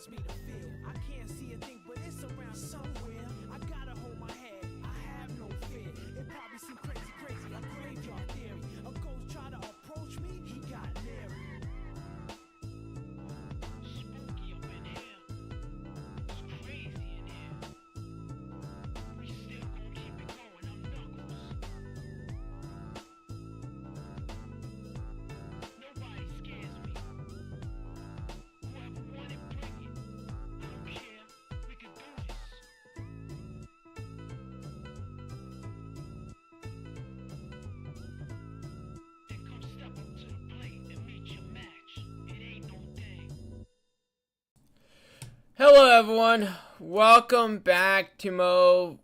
cause me to feel. I can't see a thing, but it's around somewhere. I gotta hold my head, I have no fear. It probably seems crazy, a graveyard theory. A ghost try to approach me, he got near. Spooky up in here. It's crazy in here. We still gonna keep it going. I'm Knuckles. Nobody scares me. Whoever wanted, bring it. I don't care. We can do this. Then come step up to the plate and meet your match. It ain't no thing. Hello everyone, welcome back to Mo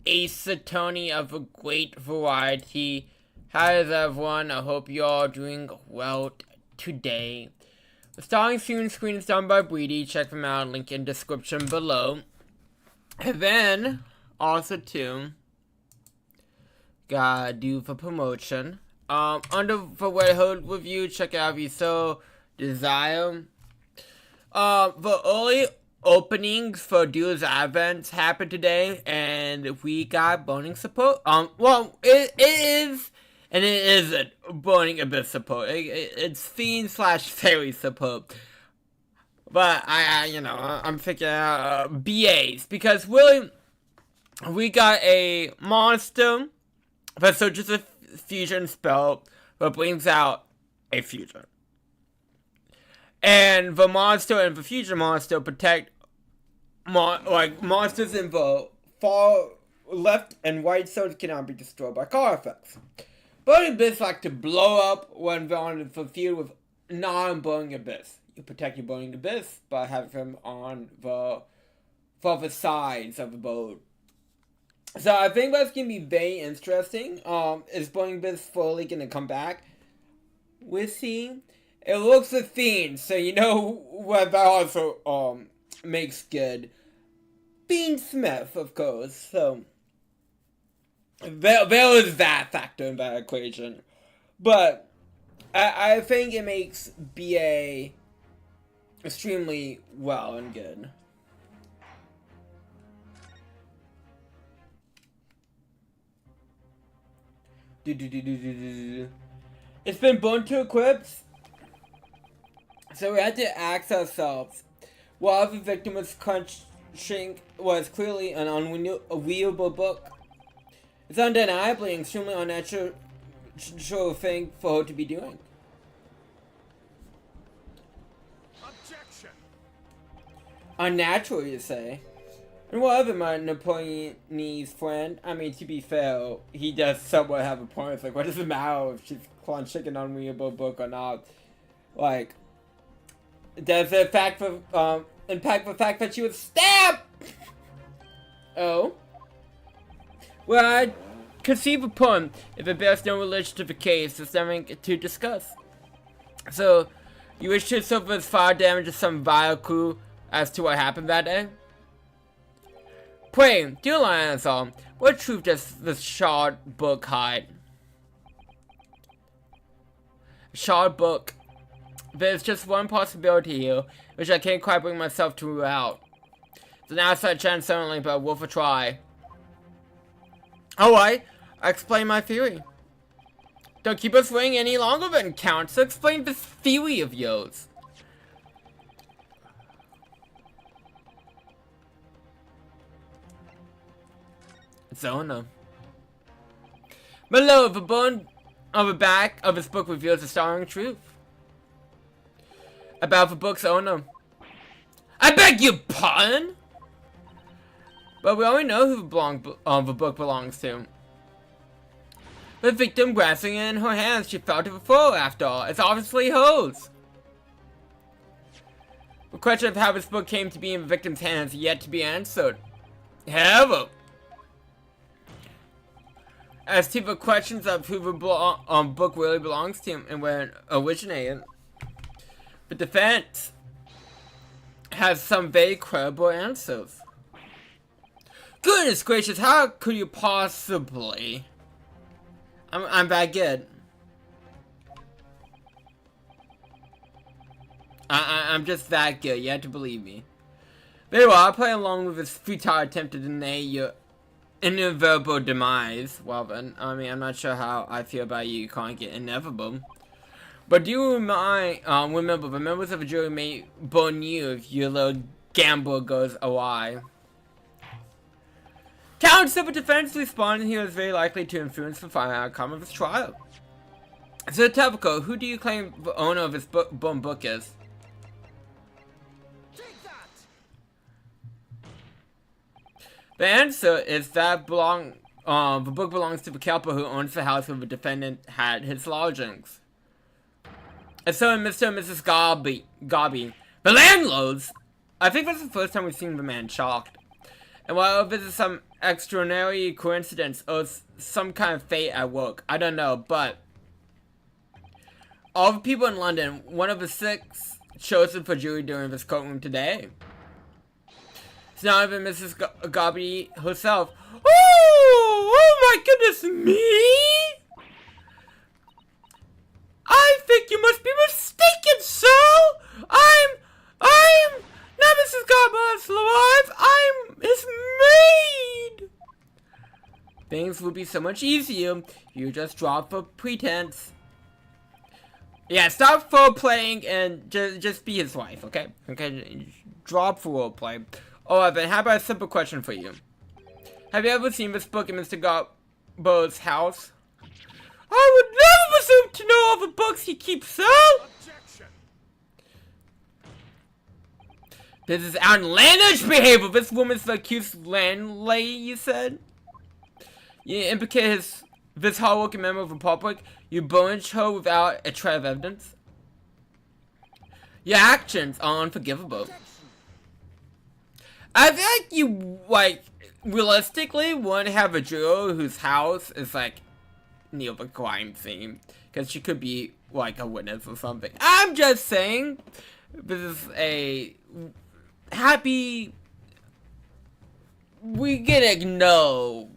Ace Attorney of a great variety. How is everyone? I hope you all are doing well today. The starting soon screen is done by Breedy. Check them out, link in description below. And then, also too, gotta do for promotion. Under the Red Hood review, check out if you so desire. The early openings for Duel's Advents happened today, and we got Burning support. Well, it is, and it isn't Burning Abyss support. It's Fiend/Fairy support. But I'm figuring out BAs, because really, we got a monster that searches a fusion spell that brings out a fusion. And the monster and the fusion monster protect monsters in the far left and right zones cannot be destroyed by card effects. Burning Abyss like to blow up when they're on the field with non-Burning Abyss. You protect your Burning Abyss by having them on the further sides of the board. So I think that's going to be very interesting. Is Burning Abyss fully going to come back? We'll see. It looks a Fiend, so you know what that also makes good. Fiend Smith, of course, so there is that factor in that equation. But I think it makes BA extremely well and good. It's been burned to equips. So we had to ask ourselves, while the victim was crunching was clearly an unreadable book. It's undeniably an extremely unnatural thing for her to be doing. Objection! Unnatural, you say? And whatever, my Napoleonese friend. I mean, to be fair, he does somewhat have a point. It's like, what does it matter if she's crunching an unreadable book or not? Like, does the fact for impact the fact that she was stabbed? Oh. Well, I could see the point if it bears no relation to the case. There's nothing to discuss. So, you wish to suffer fire damage to some vile clue as to what happened that day? Pray, do lie on us all. What truth does this shard book hide? Shard book. There's just one possibility here, which I can't quite bring myself to rule out. It's an outside chance certainly, but worth a try. Alright, I'll explain my theory. Don't keep us waiting any longer than count, so explain this theory of yours. Zona. Below, the bone on the back of this book reveals the startling truth about the book's owner. I beg your pardon? But we already know who the book belongs to. The victim grasping it in her hands, she fell to the floor after all. It's obviously hers. The question of how this book came to be in the victim's hands is yet to be answered. However, as to the questions of who the book really belongs to and where it originated, the defense has some very credible answers. Goodness gracious, how could you possibly? I'm that good. I'm just that good. You have to believe me. Very well, I'll play along with his futile attempt to deny your inevitable demise. Well then, I mean, I'm not sure how I feel about you calling it inevitable. But do you remember the members of a jury may burn you if your little gamble goes awry. Counsel for defense responded he was very likely to influence the final outcome of his trial. So, Tabuko, who do you claim the owner of this book is? Take that! The answer is that the book belongs to the couple who owns the house where the defendant had his lodgings. And so, Mr. and Mrs. Gobby, the landlords. I think that's the first time we've seen the man shocked. And while this is some extraordinary coincidence or some kind of fate at work, I don't know, but all the people in London, one of the 6 chosen for jury during this courtroom today. It's not even Mrs. Gobby herself. Oh my goodness me! I think you must be mistaken, sir! I'm not Mrs. Gobby's wife, I'm his maid! Things would be so much easier. You just drop for pretense. Yeah, stop foreplay and just be his wife, okay? Okay, drop foreplay. Oh, then how about a simple question for you? Have you ever seen this book in Mr. Gobbo's house? I would never presume to know all the books he keeps, sir! Objection! This is outlandish behavior. This woman's the accused landlady, you said? You implicate this hardworking member of the public. You burnish her without a trail of evidence. Your actions are unforgivable. I feel like you, realistically wouldn't have a juror whose house is, near the crime scene. Because she could be, a witness or something. I'm just saying, this is a happy... we get to know.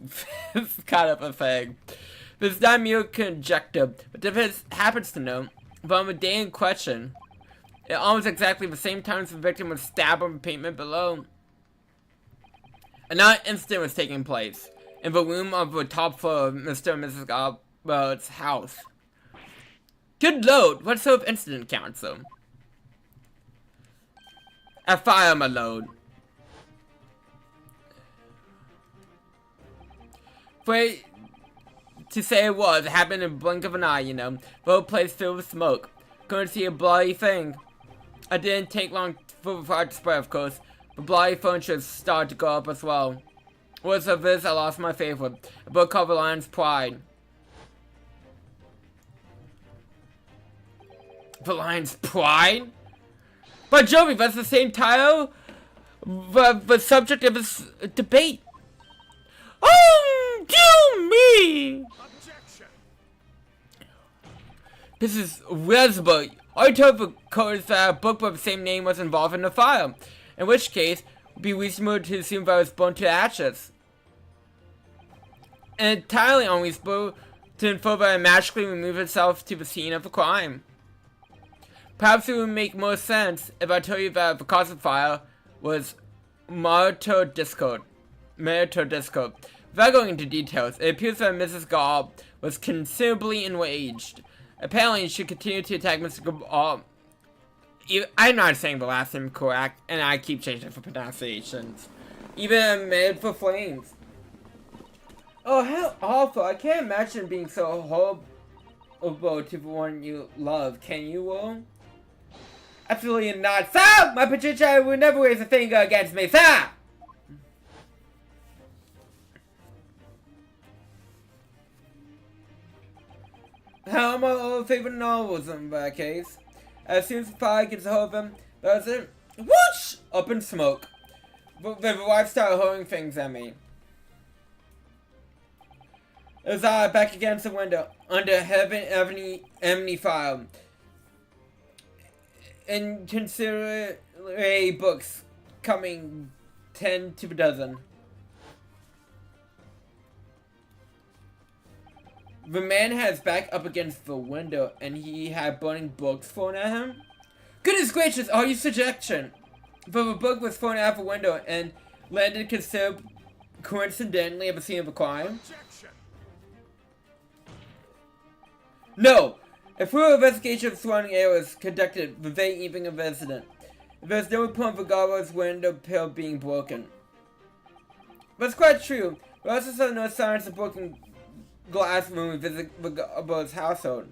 It's kind of a thing. This is not mere conjecture, but if it happens to know, but on the day in question, at almost exactly the same time as the victim was stabbed on the pavement below, another incident was taking place in the room of the top floor of Mr. and Mrs. Gobbo's house. Good Lord, what sort of incident, counsel? A fire, my lord. Wait, to say it happened in a blink of an eye, you know. The whole place filled with smoke. Couldn't see a bloody thing. It didn't take long for the fire to spread, of course. The bloody furniture started to go up as well. Words of this, I lost my favorite. A book called The Lion's Pride. The Lion's Pride? But Jovi, that's the same title? The subject of this debate. Oh, dear me! Objection! This is Resbo. I told the court that a book by the same name was involved in the fire. In which case, it would be reasonable to assume that it was burnt to ashes. And entirely unreasonable to infer that it magically removed itself to the scene of the crime. Perhaps it would make more sense if I told you that the cause of the fire was marital discord. Without going into details, it appears that Mrs. Gobb was considerably enraged. Apparently, she continued to attack Mr. Gobb. I'm not saying the last name correct, and I keep changing for pronunciations. Even amid the flames. Oh, how awful. I can't imagine being so horrible to the one you love. Can you, Will? Absolutely not. Sir! My Patricia would never raise a finger against me, sir! How are my old favorite novels in that case? As soon as the fire gets a hold of them, that's it. Whoosh! Up in smoke. The wife started hurling things at me. As I back against the window, under heavy fire. Inconsiderate books coming 10 to the dozen. The man had his back up against the window, and he had burning books thrown at him. Goodness gracious, are you suggestion? But the book was thrown out the window and landed coincidentally at the scene of the crime. No! A thorough investigation of the surrounding area was conducted the very evening of the incident. There was no report of the Garbo's window pill being broken. That's quite true. We also saw no signs of broken glass when we visited the Garbo's household.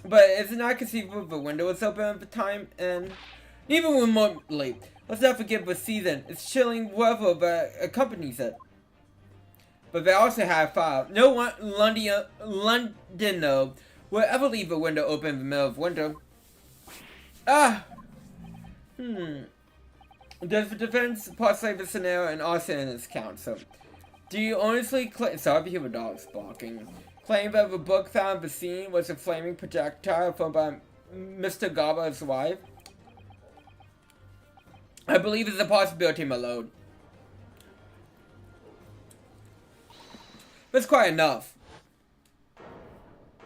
But is it not conceivable the window was open at the time? And even remotely, let's not forget the season. It's chilling weather that accompanies it. But they also have fire. No one Londoner will ever leave a window open in the middle of winter. Does the defense postulate the scenario and also in its count? So, do you honestly claim? Sorry to hear the dogs barking. Claim that the book found at the scene was a flaming projectile thrown by Mr. Garbo's wife? I believe it's a possibility, my lord. That's quite enough.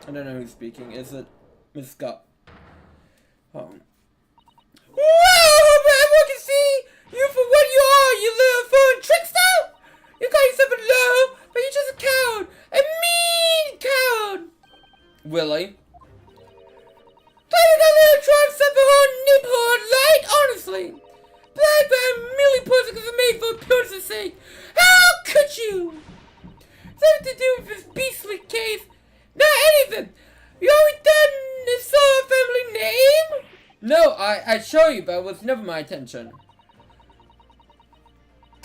I don't know who's speaking. Is it Miss Scott? Oh. Whoa! Everyone can see you for what you are, you little foreign trickster! You call yourself a low, but you're just a coward! A mean coward! Willie? Claiming that little tribe set the whole neighborhood light, honestly! Black man merely posing as a maid for appearance's sake! How could you? Something to do with this beastly case? Not anything! You always done this sort of family name? No, I'd show you, but it was never my intention.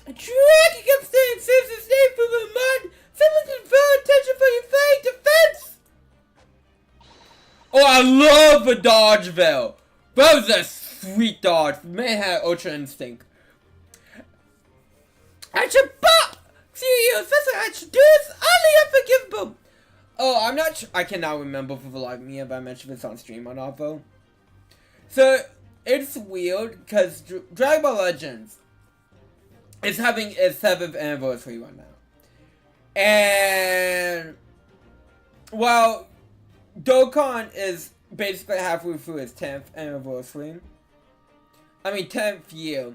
Dragging upstairs saves his name from the mud, simply to draw attention for your fake defense! Oh, I love the Dodgeville! That was a sweet dodge. Man had ultra instinct. I should serious, that's what I should do. It's utterly unforgivable. Oh, I'm not sure. I cannot remember for the life of me if I mentioned this on stream or not, though. So, it's weird because Dragon Ball Legends is having its 7th anniversary right now. And, well, Dokkan is basically halfway through its 10th anniversary. I mean, 10th year.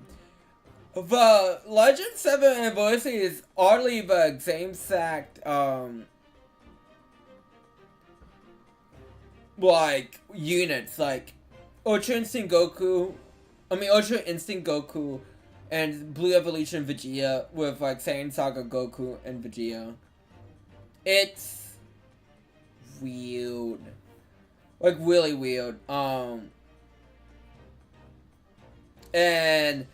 The Legend 7th anniversary is oddly the same exact, like, units, like, Ultra Instinct Goku and Blue Evolution Vegeta with, like, Saiyan Saga Goku and Vegeta. It's weird. Like, really weird. And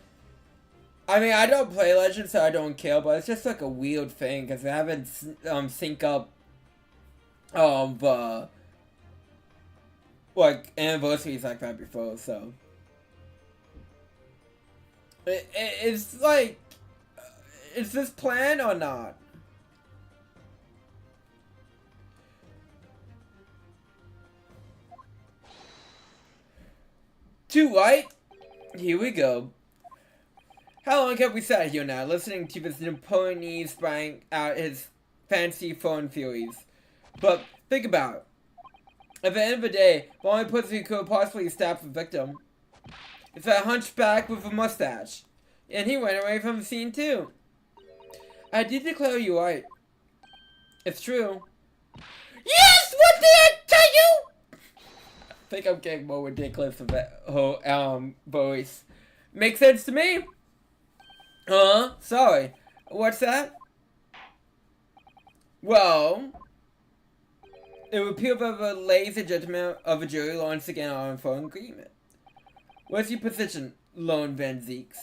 I mean, I don't play Legends, so I don't care, but it's just like a weird thing, because they haven't, sync up, like, anniversaries like that before, so. It's like, is this planned or not? Too right? Here we go. How long have we sat here now, listening to this Napoleon sprang out his fancy foreign theories? But think about it. At the end of the day, the only person who could possibly stab the victim is that hunchback with a mustache. And he went away from the scene too. I did declare you right. It's true. Yes! What did I tell you? I think I'm getting more ridiculous with that whole voice. Makes sense to me. Sorry. What's that? Well, it would appear that the ladies and gentlemen of the jury once again are in full agreement. What's your position, Lone Van Zeeks?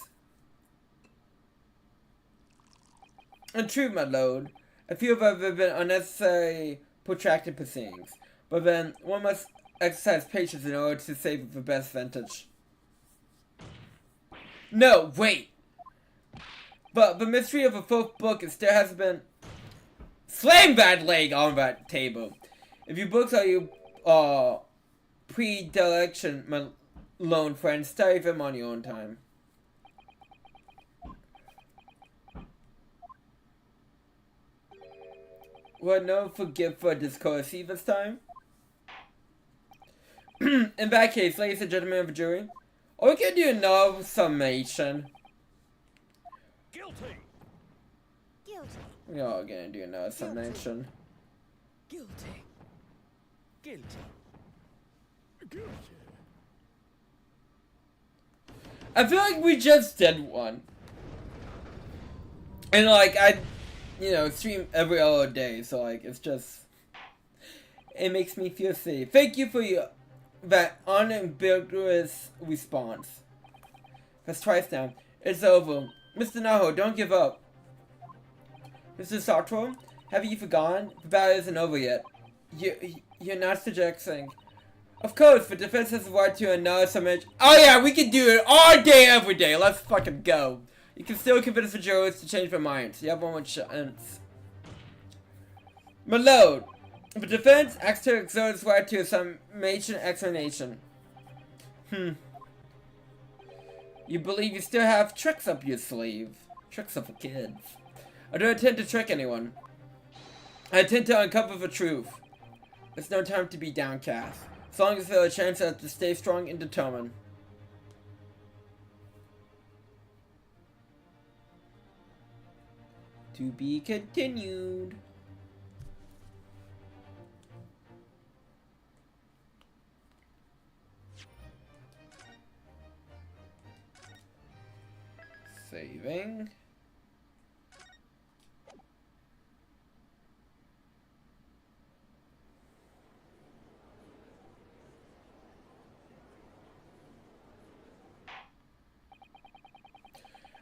In truth, my lord, I feel that there have been unnecessary protracted proceedings, but then one must exercise patience in order to save the best vantage. No, wait! But the mystery of the 4th book still has been... Slam that leg on that table! If your books are your predilection, my lone friend, study them on your own time. Well, no forgive for discourtesy this time. In that case, ladies and gentlemen of the jury, Or we can do another summation. Guilty. Guilty. We are gonna do another summation. Guilty. Guilty. Guilty. I feel like we just did one. And like, I, stream every other day, so like, it's just, it makes me feel safe. Thank you for that unambiguous response. That's twice now. It's over. Mr. Naho, don't give up. Mr. Sartor, have you forgotten? The battle isn't over yet. You're not suggesting. Of course, the defense has the right to another summit. Oh yeah, we can do it all day, every day. Let's fucking go. You can still convince the jurors to change their minds. You have one more chance. Malone, the defense acts to exert its right to a summation explanation. You believe you still have tricks up your sleeve. Tricks up for kids. I don't intend to trick anyone. I intend to uncover the truth. There's no time to be downcast. As long as there's a chance to stay strong and determined. To be continued. Saving.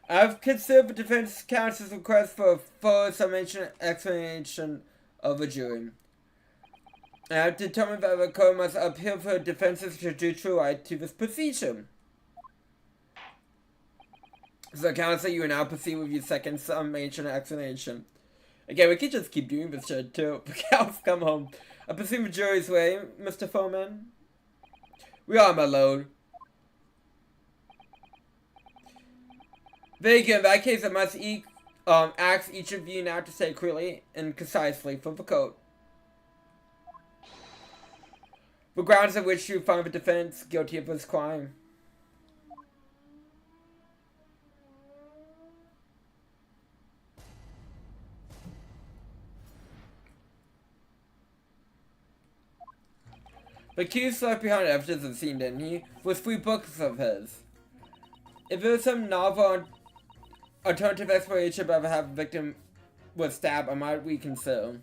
I've considered the defense counsel's request for a full summation explanation of a jury. I have determined that the court must appeal for the defense's judicial right to this procedure. So, counsel, you will now proceed with your second summation explanation. Again, we could just keep doing this shit too. The cows come home. I presume the jury's way, Mr. Foreman. We are, my lord. Very good. In that case, I must ask each of you now to say clearly and concisely for the court the grounds on which you find the defense guilty of this crime. The accused left behind evidence of the scene, didn't he? With 3 books of his. If there was some novel alternative explanation about how the victim was stabbed, I might reconsider.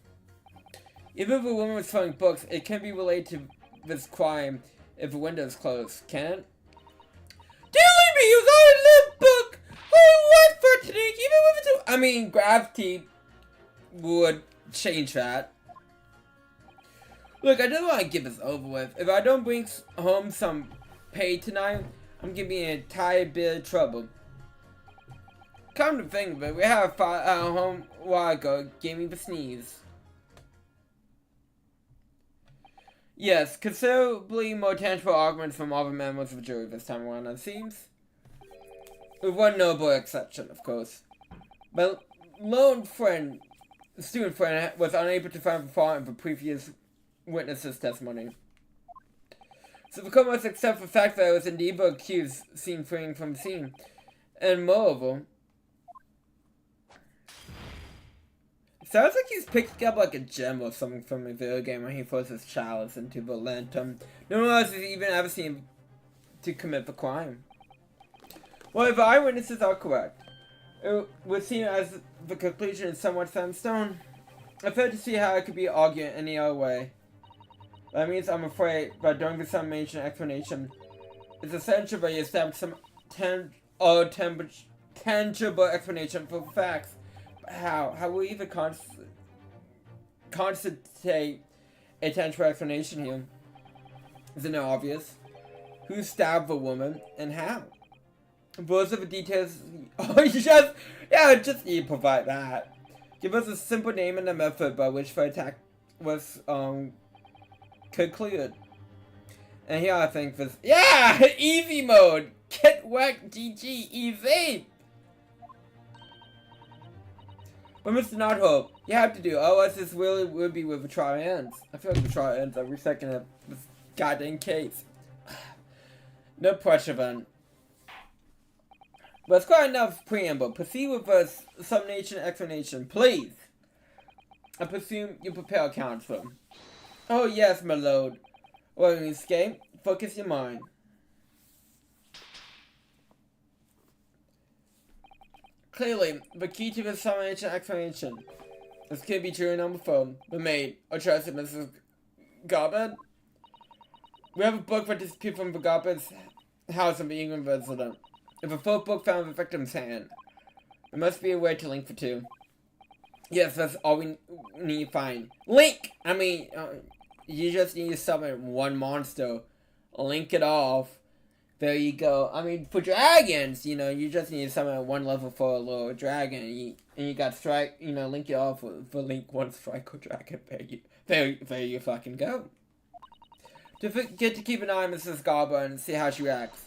Even if a woman was throwing books, it can be related to this crime if the window is closed, can it? Dear me, use our lip book! Oh, what for today? Even with it, I mean, gravity would change that. Look, I just want to get this over with. If I don't bring home some pay tonight, I'm gonna be in a entire bit of trouble. Come to think of it, we had a fire at home a while ago, gave me the sneeze. Yes, considerably more tangible arguments from all the members of the jury this time around, it seems. With one noble exception, of course. My lone friend, student friend, was unable to find the fault in the previous witness's testimony. So the court must accept the fact that I was indeed the accused seen fleeing from the scene. And moreover, it sounds like he's picking up like a gem or something from a video game when he throws his chalice into the lantern. No one else has even ever seen him to commit the crime. Well, if eyewitnesses are correct, it would seem as the conclusion is somewhat set in stone. I fail to see how it could be argued any other way. That means I'm afraid that during the summation explanation, it's essential that you establish some tangible explanation for facts. But how? How will we even constitute a tangible explanation here? Isn't it obvious? Who stabbed the woman and how? Those are the details. Oh, just you provide that. Give us a simple name and a method by which the attack was concluded. And here I think this, easy mode. Get whacked, GG, easy. But Mr. Nothope, you have to do. Otherwise, this really would be where the trial ends. I feel like the trial ends every second of this goddamn case. No pressure, then. But it's quite enough preamble. Proceed with a summation explanation, please. I presume you prepare counsel. Oh yes, my lord. Well, you escape, focus your mind. Clearly, the key to the summation explanation. This could be true number 4. The maid, or trusted Mrs. Gobbard. We have a book that disappeared from the Gobbard's house of the England resident. If a full book found the victim's hand, there must be a way to link the two. Yes, that's all we need to find. Link! I mean, you just need to summon one monster. Link it off. There you go. I mean, for dragons, you know, you just need to summon one level for a little dragon. And you got strike, you know, link it off for link one strike or dragon. There you fucking go. Get to keep an eye on Mrs. Garber and see how she reacts.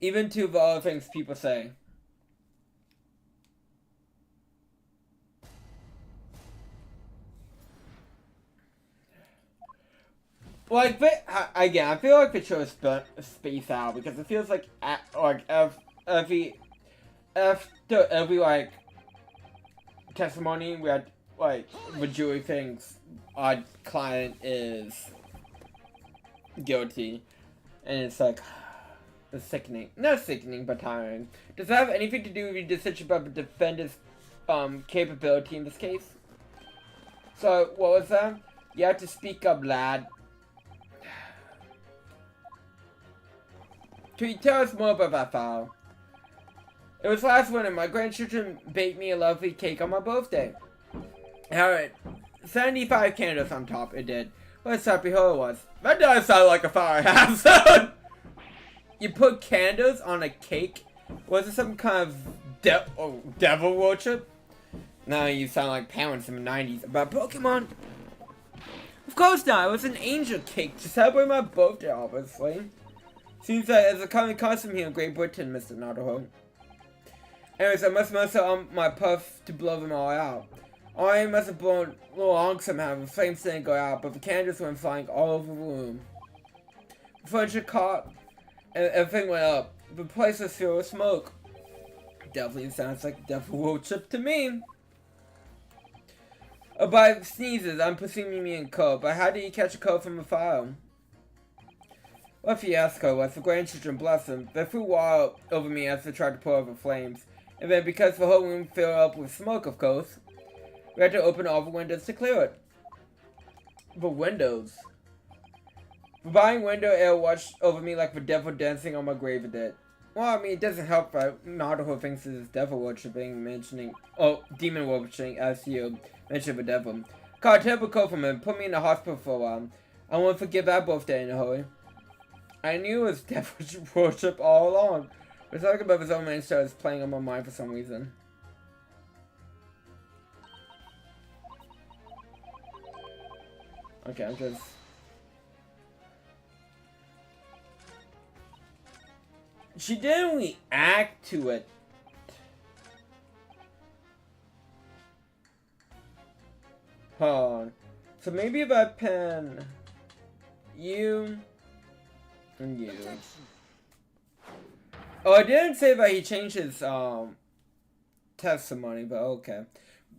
Even to the other things people say. Like, again, I feel like the show is spaced out because it feels like, after every, like, testimony, we had, like, the jury thinks our client is guilty. And it's like, it's sickening. Not sickening, but tiring. Does that have anything to do with your decision about the defendant's, capability in this case? So, what was that? You have to speak up, lad. Can you tell us more about that file? It was last winter. My grandchildren baked me a lovely cake on my birthday. Alright. 75 candles on top, it did. What a happy hole it was. That does sound like a fire hazard! You put candles on a cake? Was it some kind of devil worship? No, you sound like parents in the 90s about Pokemon. Of course not. It was an angel cake to celebrate my birthday, obviously. Seems like it's a common custom here in Great Britain, Mr. Notterholm. Anyways, I must muster on my puff to blow them all out. I must have blown a little long somehow. The flames didn't go out, but the candles went flying all over the room. The furniture caught, and everything went up. The place was filled with smoke. Definitely sounds like devil worship to me. By sneezes, I'm presuming me and cold, but how did you catch a cold from a fire? What fiasco was the grandchildren, bless them. They threw water over me as they tried to pour out the flames. And then because the whole room filled up with smoke, of course, we had to open all the windows to clear it. The windows? The buying window air watched over me like the devil dancing on my grave did. Well, I mean, it doesn't help that Naruto thinks it's devil worshipping, demon worshipping, as you mentioned the devil. Caught a terrible cold from him, put me in the hospital for a while. I won't forgive that birthday in a hurry. I knew it was devil worship all along. But talking about his own man starts playing on my mind for some reason. Okay, I'm just... She didn't react to it. Hold on. So maybe if I pen you and you. Oh, I didn't say that he changed his testimony, but okay.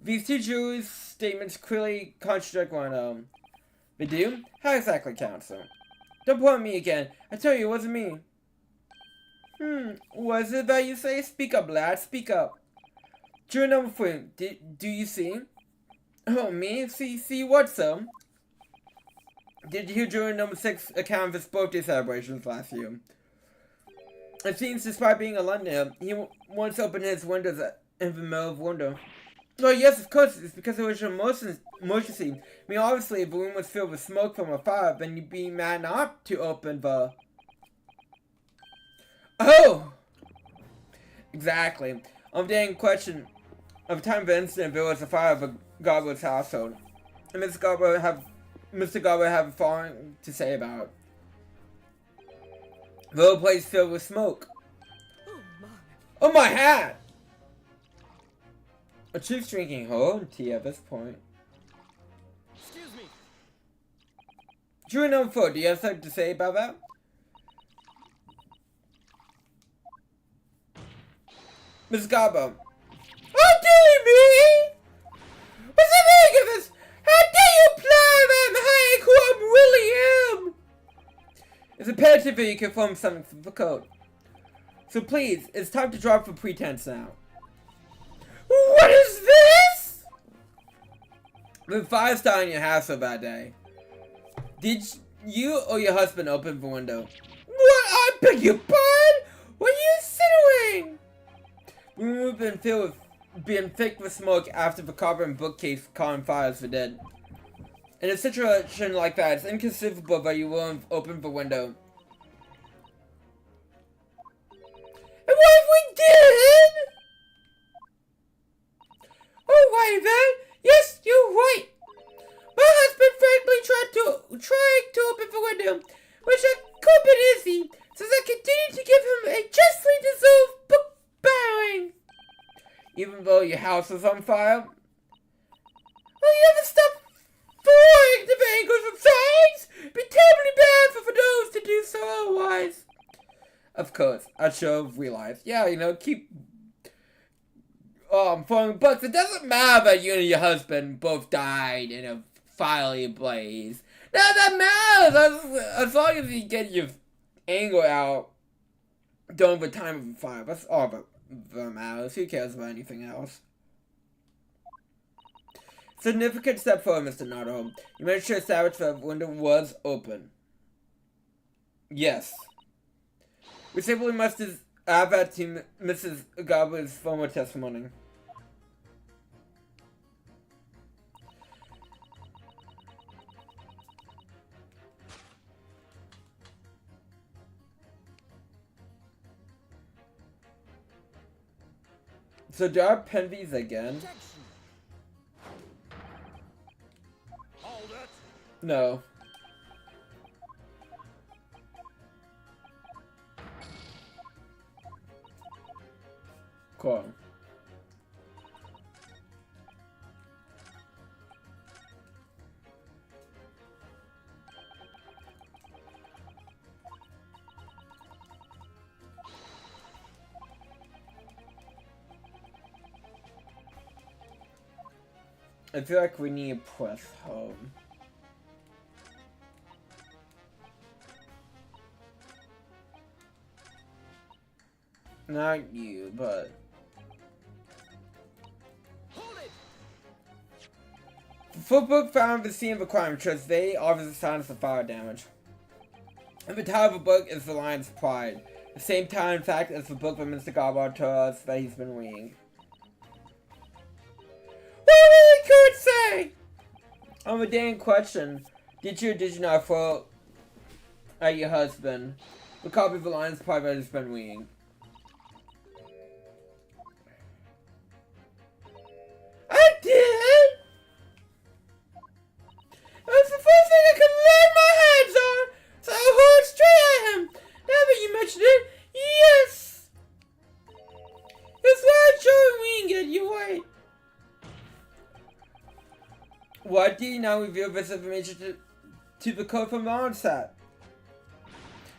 These two juries' statements clearly contradict one another. They do? How exactly, counsel? Don't point at me again. I tell you, it wasn't me. What is it that you say? Speak up, lad. Speak up. Juror number 3. Do you see? Oh, me? See what, sir? Did you hear juror number 6 account of his birthday celebrations last year? It seems, despite being a Londoner, he once opened his windows in the middle of winter. Oh, yes, of course. It's because it was an emergency. I mean, obviously, if the room was filled with smoke from a fire, then you'd be mad not to open the... Oh! Exactly. On the day in question, of the time of the incident, there was a fire of a Garber's household. And Mr. Garber have foreign to say about it. The whole place filled with smoke. Oh, my hat! A chief's drinking her own tea at this point. Excuse me. Juror number 4, do you have something to say about that? Miss Garbo. How dare me? What's the meaning of this? How dare you imply that I'm hiding who I really am? It's imperative that you confirm something from the code. So please, it's time to drop the pretense now. What is this? The fire started in your house on that day. Did you or your husband open the window? What? I beg your pardon? What are you insinuating? The room had been thick with smoke after the cupboard and bookcase caught on fire as the dead. In a situation like that, it's inconceivable that you won't open the window. And what if we did? Oh, wait, then. Yes, you're right. My husband frankly tried to open the window, which I could be easy, since I continued to give him a justly deserved book bowing. Even though your house was on fire? Will you ever stop throwing the angles of signs? It'd be terribly bad for those to do so otherwise. Of course, I should have realized. Yeah, you know, keep throwing books. It doesn't matter that you and your husband both died in a fiery blaze. That matters as long as you get your anger out during the time of the fire. That's all that matters. Who cares about anything else? Significant step forward, Mr. Naruto. You made sure to establish that the window was open. Yes. We simply must add that to Mrs. Gabler's former testimony. So do I pen these again? No. Cool. I feel like we need to press home. Not you, but... Footbook found the scene of the crime shows they obviously signs the fire damage. And the title of the book is The Lion's Pride. The same time, in fact, as the book that Mr. Garbo told us that he's been reading. What really could say? On the day in question, did you or did you not throw at your husband the copy of The Lion's Pride that he's been reading? I did! It was the first thing I could lay my hands on, so I hurled straight at him. Now that you mentioned it, yes! It's not showing it, you're right. Why did you not reveal this information to the code from the onset?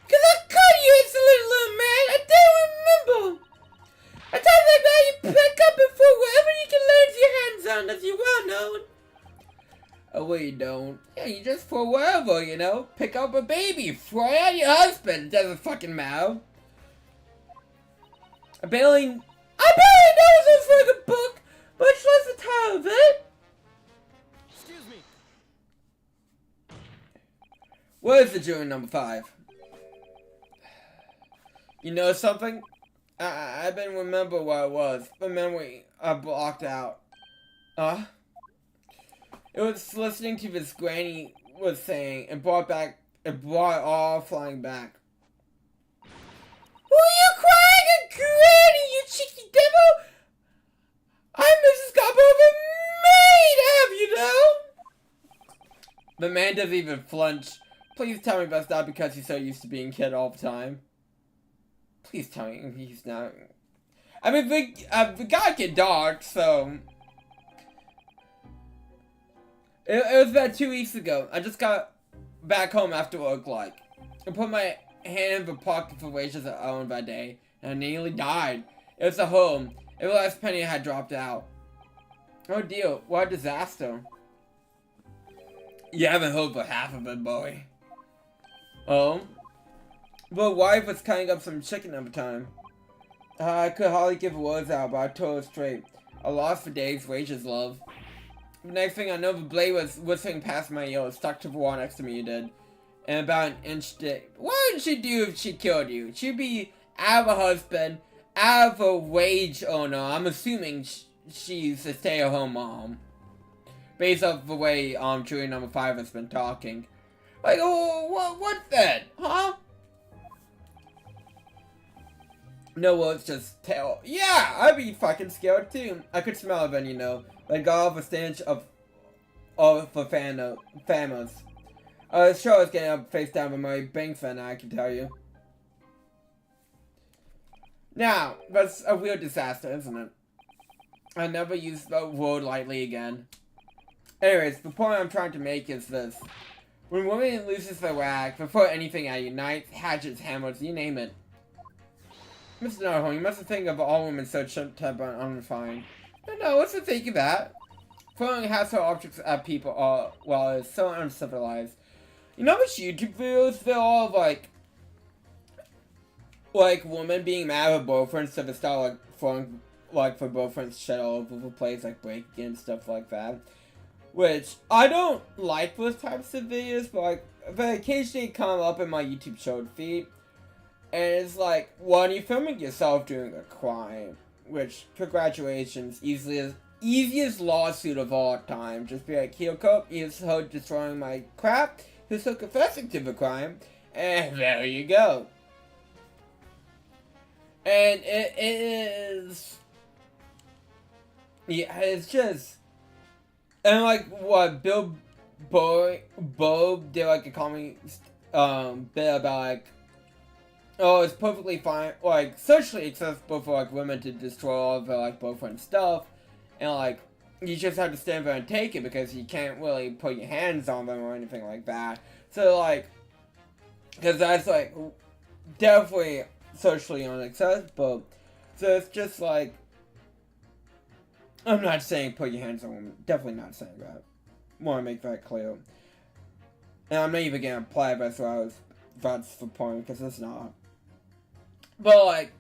Because I could, you excellent little man! I don't remember! I told you that you pick up and throw whatever you can lay your hands on, as you well know. Oh, well, you don't. Yeah, you just throw wherever, you know? Pick up a baby, throw it at your husband. It doesn't fucking matter. I barely know this fucking book, much less the title of it. Excuse me. What is the jury number 5? You know something? I didn't remember what it was. The memory I blocked out. It was listening to this Granny was saying and brought it all flying back. Who are you crying at, Granny, you cheeky devil? I'm Mrs. Garbo, the maid, have you know? The man doesn't even flinch. Please tell me that's not because he's so used to being kid all the time. Please tell me he's not. I mean, the guy get dark, so. It was about 2 weeks ago. I just got back home after work, like. I put my hand in the pocket for wages I owned that day, and I nearly died. It was a home. Every last penny had dropped out. Oh dear, what a disaster. You haven't hoped for half of it, boy. Oh? Well, wife was cutting up some chicken every time. I could hardly give words out, but I told her straight. I lost for days' wages, love. The next thing I know, the blade was whistling past my ear, stuck to the wall next to me, it did. And about an inch thick. What would she do if she killed you? She'd be out of a husband, out of a wage owner. I'm assuming she's a stay-at-home mom. Based off the way jury number 5 has been talking. Like, oh, what then? Huh? No words, just tell. Yeah, I'd be fucking scared too. I could smell it then, you know. Like all of a stench of famous. I was sure I was getting up face down with my bank fan, I can tell you. Now, that's a real disaster, isn't it? I never use the word lightly again. Anyways, the point I'm trying to make is this. When a woman loses their rag, before anything at you, knives, hatchets, hammers, you name it. Mr. Narhone, you must think of all women so short-tempered and unrefined. No, what's to think of that? Throwing household objects at people well, it's so uncivilized. You know which YouTube videos, they're all like women being mad at boyfriends, so they start throwing for boyfriends shit all over the place, like breaking and stuff like that. Which, I don't like those types of videos, but they occasionally come up in my YouTube short feed. And it's like, when you're filming yourself doing a crime, which, congratulations, easiest lawsuit of all time. Just be like, heel coat, he's so destroying my crap, he's so confessing to the crime, and there you go. And it is, yeah, it's just, and like, what, Bill Bob did like a comedy, bit about like, oh, it's perfectly fine, like, socially acceptable for, like, women to destroy all of their, like, boyfriend stuff, and, like, you just have to stand there and take it, because you can't really put your hands on them or anything like that. So, like, because that's, like, definitely socially unacceptable. So it's just, like, I'm not saying put your hands on women, definitely not saying that. Want to make that clear. And I'm not even gonna apply that's the point, because it's not. But, like,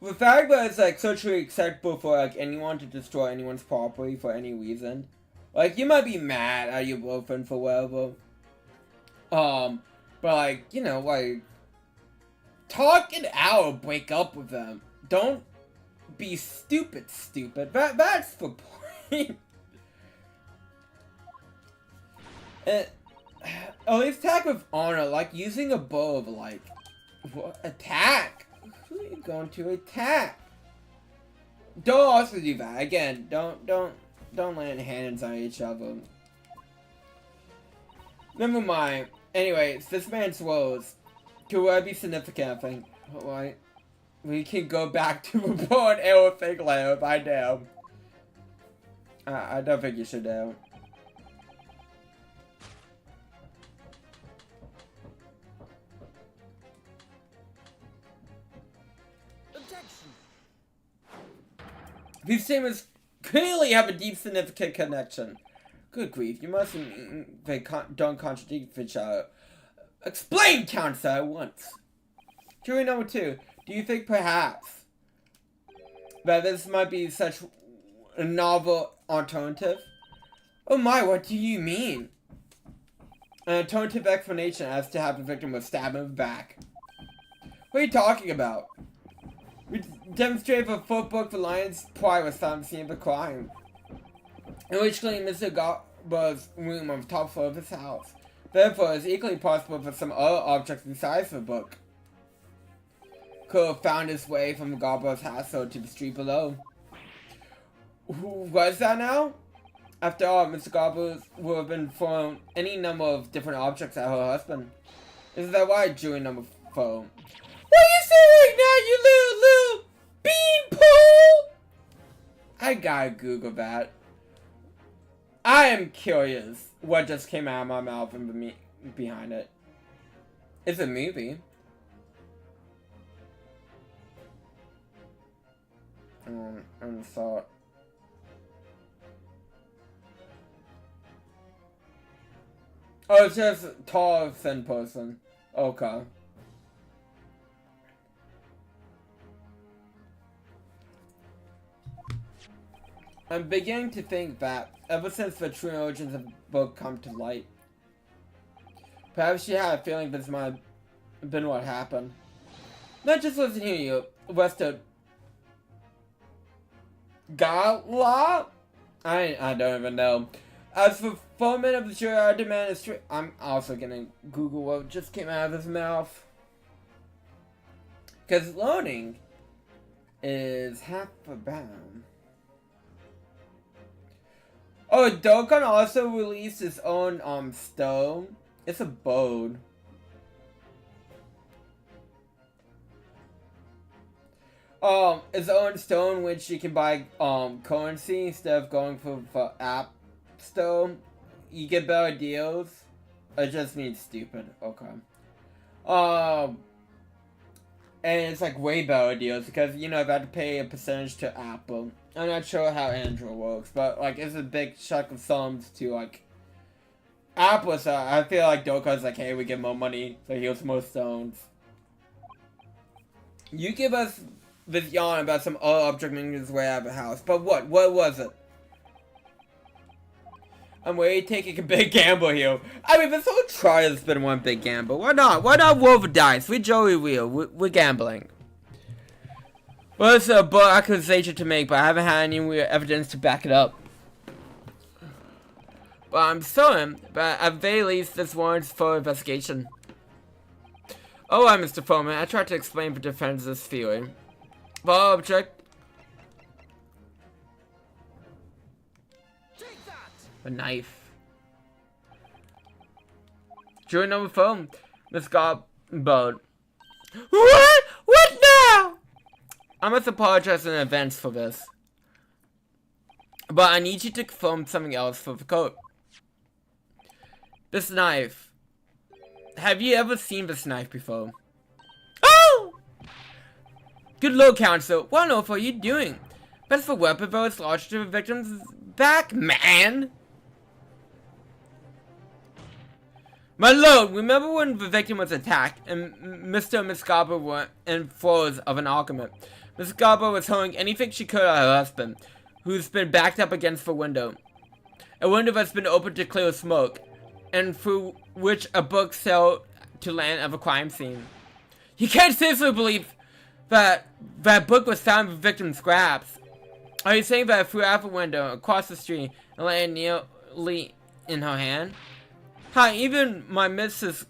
the fact that it's, like, socially acceptable for, like, anyone to destroy anyone's property for any reason. Like, you might be mad at your boyfriend for whatever. But, like, you know, like, talk it out or break up with them. Don't be stupid. That's the point. And, at least attack with honor, like, using a bow of, like, what? Attack? Who are you going to attack? Don't also do that. Again, don't land hands on each other. Never mind. Anyways, this man's woes. Could I be significant, I think. Alright. We can go back to the board and thing later, by now. I don't think you should do. These statements clearly have a deep, significant connection. Good grief, you mustn't. They don't contradict each other. Explain, counsel, at once. Jury number 2. Do you think perhaps that this might be such a novel alternative? Oh my, what do you mean? An alternative explanation as to how the victim was stabbed in the back. What are you talking about? We demonstrated the full book the lion's pride was found scene of the crime, in which claimed Mr. Garber's room on the top floor of his house. Therefore, it's equally possible that some other objects besides the book could have found its way from Garber's household to the street below. Who was that now? After all, Mr. Garber would have been thrown any number of different objects at her husband. Is that why, jury number 4? What are you saying now, you little beanpole? I gotta Google that. I am curious what just came out of my mouth and behind it. It's a movie. And so. Oh, it's just tall, thin person. Okay. I'm beginning to think that, ever since the true origins of the book come to light, perhaps she had a feeling this might have been what happened. Not just listen here, you Western Gala? I don't even know. As for foreman of the jury, I demand a straight. I'm also gonna Google what just came out of his mouth. Because loading is half a bound. Oh, Dokkan also released his own stone. It's a bode. His own stone, which you can buy currency instead of going for app stone. You get better deals. It just means stupid. Okay. And it's like way better deals because you know I've had to pay a percentage to Apple. I'm not sure how Android works, but like it's a big chunk of sums to like Apple. So I feel like Dokkan's like, hey, we get more money, so here's more stones. You give us this yarn about some other object making his way out of the house, but what? What was it? I'm ready to take a big gamble here. I mean, this whole trial has been one big gamble. Why not? Why not roll the dice? We're Joey Real. We're gambling. Well, it's a bold accusation to make, but I haven't had any real evidence to back it up. But I'm certain, but at the very least, this warrants full investigation. Oh, Mr. Foreman, I tried to explain the defense's theory. The object. A knife. Jury number 4, Miss Gobbold. What? What now? I must apologize in advance for this. But I need you to confirm something else for the court. This knife. Have you ever seen this knife before? Oh! Good Lord, Counsel. What on earth are you doing? That's the weapon that was lodged to the victim's back, man! My lord, remember when the victim was attacked and Mr. and Miss Garber were in throes of an argument? Miss Garber was hurling anything she could at her husband, who's been backed up against the window. A window that's been opened to clear smoke, and through which a book sailed to land of a crime scene. You can't seriously believe that that book was found with the victim's scraps. Are you saying that it flew out the window, across the street, and landed nearly in her hand? Hi, even my missus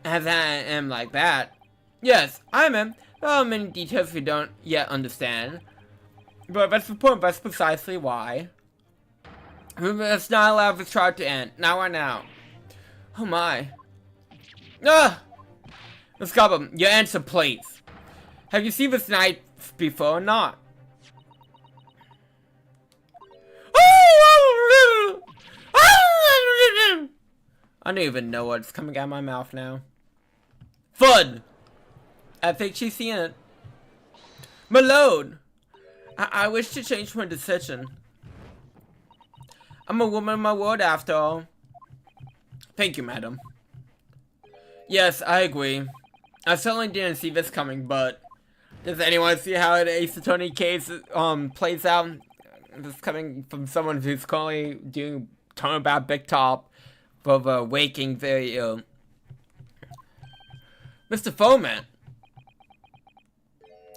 has had an M like that. Yes, I'm him. There are many details we don't yet understand. But that's the point, that's precisely why. Let's not allow this trial to end. Now or now. Oh my. Ah! Let's go, your answer, please. Have you seen this knife before or not? I don't even know what's coming out of my mouth now. Fun! I think she's seen it. Malone! I wish to change my decision. I'm a woman of my word after all. Thank you, madam. Yes, I agree. I certainly didn't see this coming, but does anyone see how the Ace Attorney case plays out? This is coming from someone who's currently doing talking about Big Top for the waking very ill. Mr. Foreman.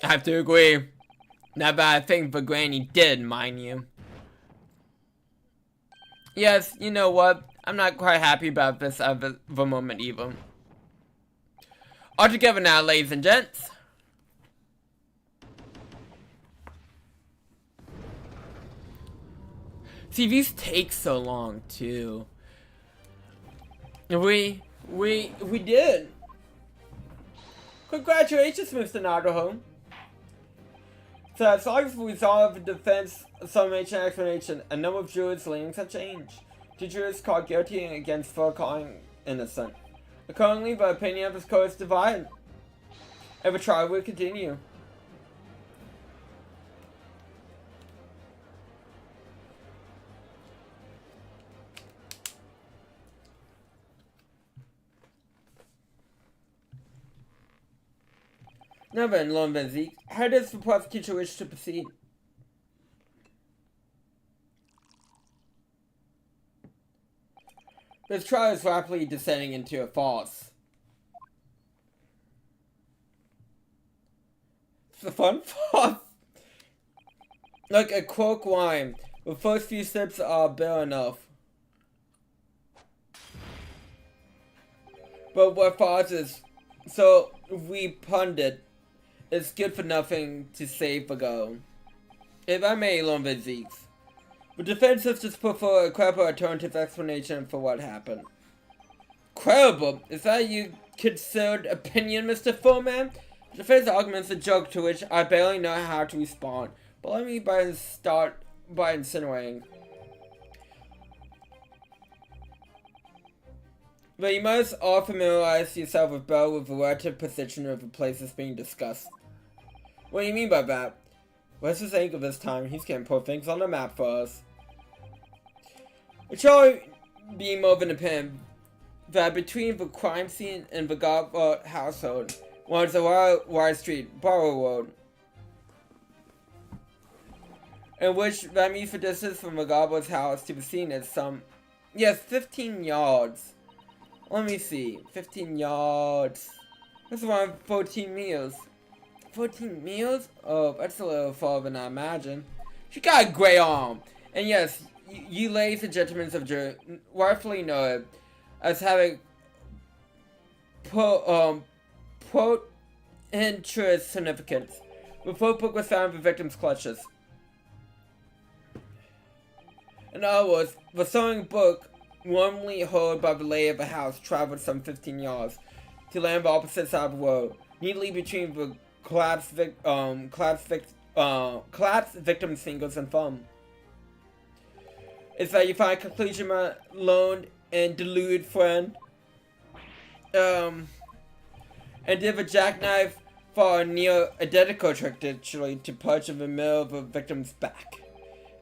I have to agree. Not that I think the granny did, mind you. Yes, you know what? I'm not quite happy about this at the moment either. All together now, ladies and gents. See, these take so long too. We did. Congratulations, Mr. Naruto. So as long as we resolve the defense summation explanation, a number of jurors' leanings have changed. Two jurors called guilty against four calling innocent. Accordingly, the opinion of this court is divided. Every trial will continue. Never in Lone Zeke. How does the prosecutor wish to proceed? This trial is rapidly descending into a farce. It's a fun farce. Like a cork wine. The first few sips are bitter enough. But what farce is, so we pundit, it's good for nothing to save the go. If I may, Lone Zeeks. The defense has just put forward a credible alternative explanation for what happened. Credible? Is that you considered opinion, Mr. Foreman? The defense argument's a joke to which I barely know how to respond. But let me start by insinuating. But you must all familiarize yourself with Bell with the relative position of the places being discussed. What do you mean by that? Let's just think of this time. He's getting put things on the map for us. It shall be more than a pin that between the crime scene and the Garber household was a wide street, Borough Road, in which that means the distance from the Garber's house to the scene is 15 yards. Let me see, 15 yards. That's around 14 meals. 14 meals? Oh, that's a little farther than I imagined. She got a great arm. And yes, you ladies and gentlemen of jury rightfully know it as having interest significance. The photo book was found in the victim's clutches. In other words, the sewing book, warmly held by the lady of the house, traveled some 15 yards to land on the opposite side of the road, neatly between the collapsed victim's fingers and thumb. Is that you find conclusion, my lone and deluded friend? And did the jackknife fall near identical trajectory to punch in the middle of the victim's back?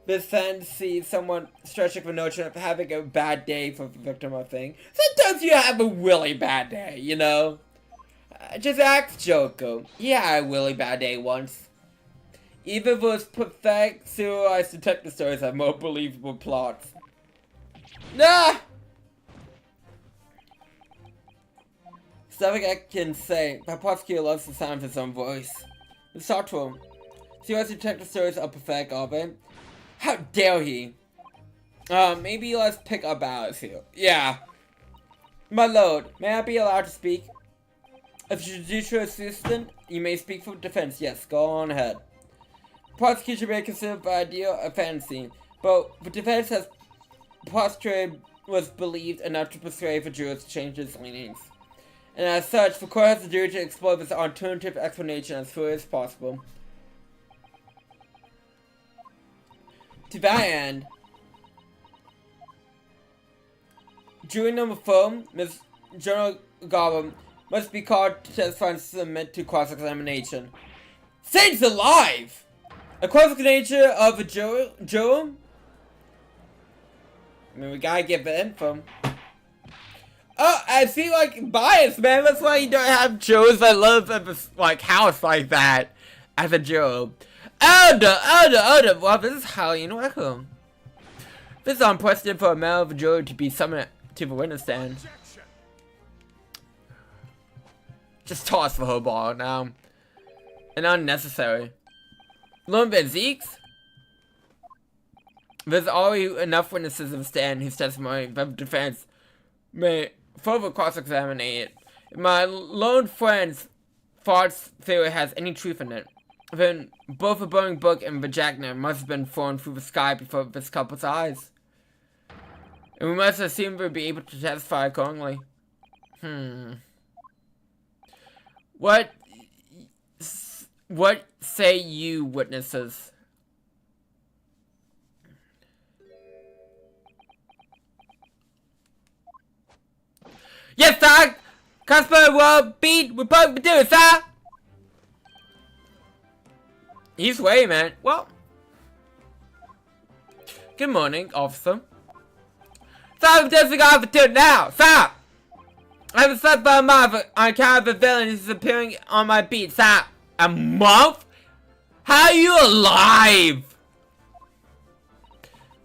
This sentence sees someone stretching the notion of having a bad day for the victim, I think. Sometimes you have a really bad day, you know? Just ask Joko. He had a really bad day once. Even those pathetic, serialized detective stories have more believable plots. Nah! Something I can say. My prosecutor loves the sound of his own voice. Let's talk to him. Serialized detective stories are pathetic, are they? How dare he? Maybe let's pick up hours here. Yeah. My lord, may I be allowed to speak? As judicial assistant, you may speak for defense. Yes, go on ahead. Prosecution may consider the idea a fantasy, but the defense has prosecuted was believed enough to persuade the jurors to change his leanings. And as such, the court has the duty to explore this alternative explanation as fully as possible. To that end, jury number 4, Ms. General Garber, must be called to testify and submit to cross-examination. Saints alive! A cross-examination of a juror? I mean, we gotta get the info. Oh, I feel like biased, man. That's why you don't have jurors that live at this, like, house like that as a juror. Elder! Well, this is highly welcome. This is unprecedented for a male of a juror to be summoned to the witness stand. Just toss the whole ball now. And unnecessary. Lone Zeeks? There's already enough witnesses of the stand whose testimony the defense may further cross-examine it. If my lone friend's false theory has any truth in it, then both the burning book and the jackknife must have been thrown through the sky before this couple's eyes. And we must assume they'll be able to testify accordingly. What say you, witnesses? Yes, sir! Customer will be reported to do, sir! He's waiting, man. Well. Good morning, officer. Sir, I'm testing officer now, sir! I have a slept by a month on account of a villain who's appearing on my beat, sir. A month? How are you alive?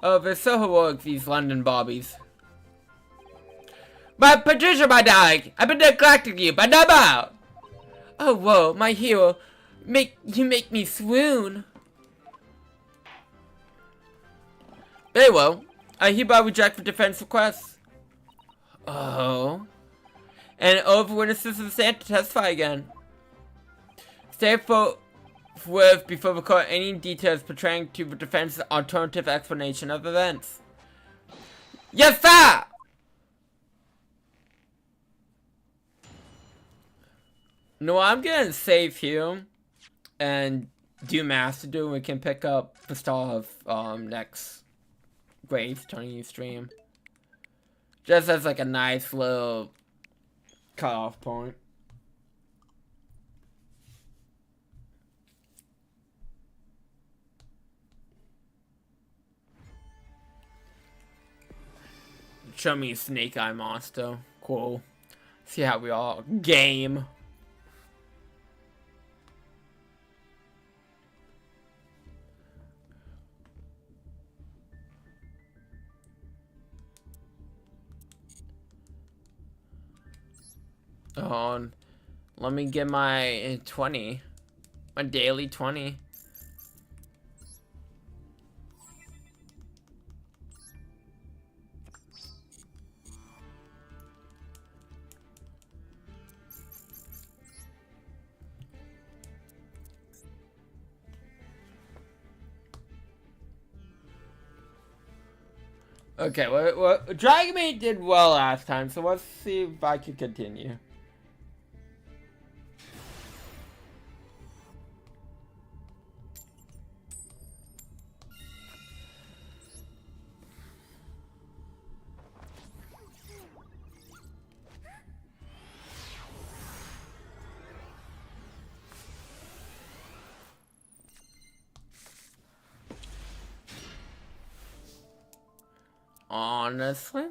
Oh, they're so heroic, these London Bobbies. But Patricia, my darling, I've been neglecting you, but no more. Oh, whoa, my hero. You make me swoon. Very well. I hereby reject the defense request. Oh. And over witnesses of stand to testify again. Stay forth before the court any details portraying to the defense's alternative explanation of events. Yes, sir! No, I'm gonna save here and do master do, and we can pick up the start of next Graves Tony stream. Just as like a nice little cutoff point. Show me Snake Eye Monster. Cool. See how we all game. Oh, let me get my 20. My daily 20. Okay, well, Dragon Maid did well last time, so let's see if I can continue. Honestly,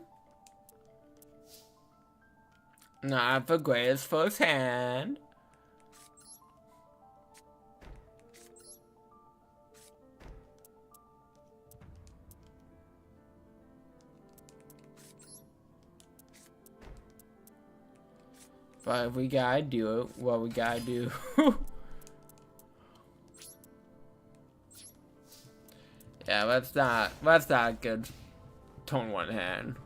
not the greatest first hand. But we gotta do it. What we gotta do. Yeah, that's not good. Tone one hand.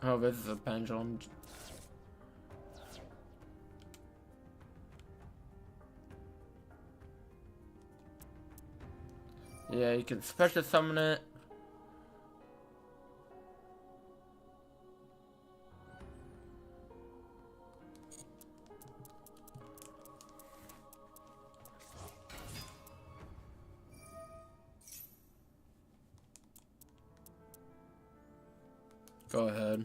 Oh, this is a pendulum. Yeah, you can special summon it. Go ahead.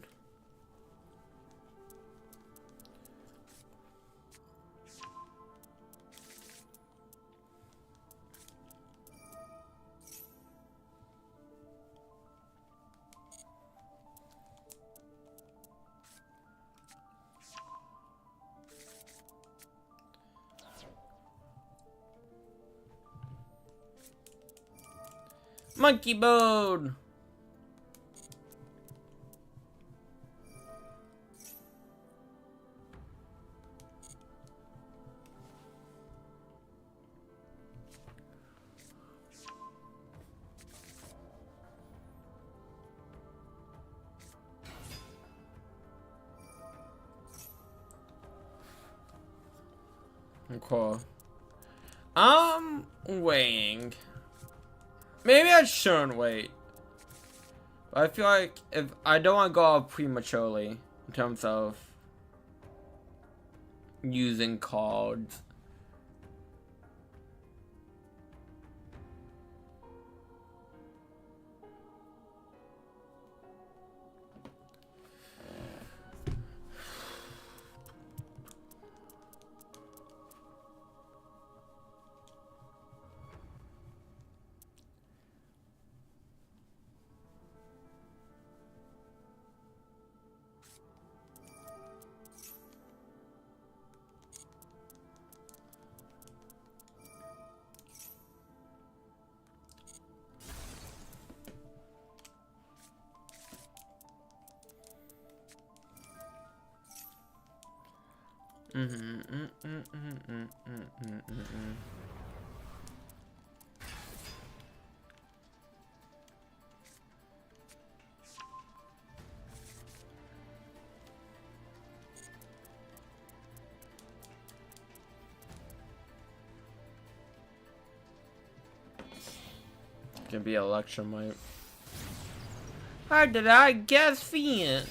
Monkey bone. Okay. I'm weighing. Maybe I shouldn't wait. But I feel like if I don't want to go out prematurely in terms of using cards. Can be electromite. How did I guess it?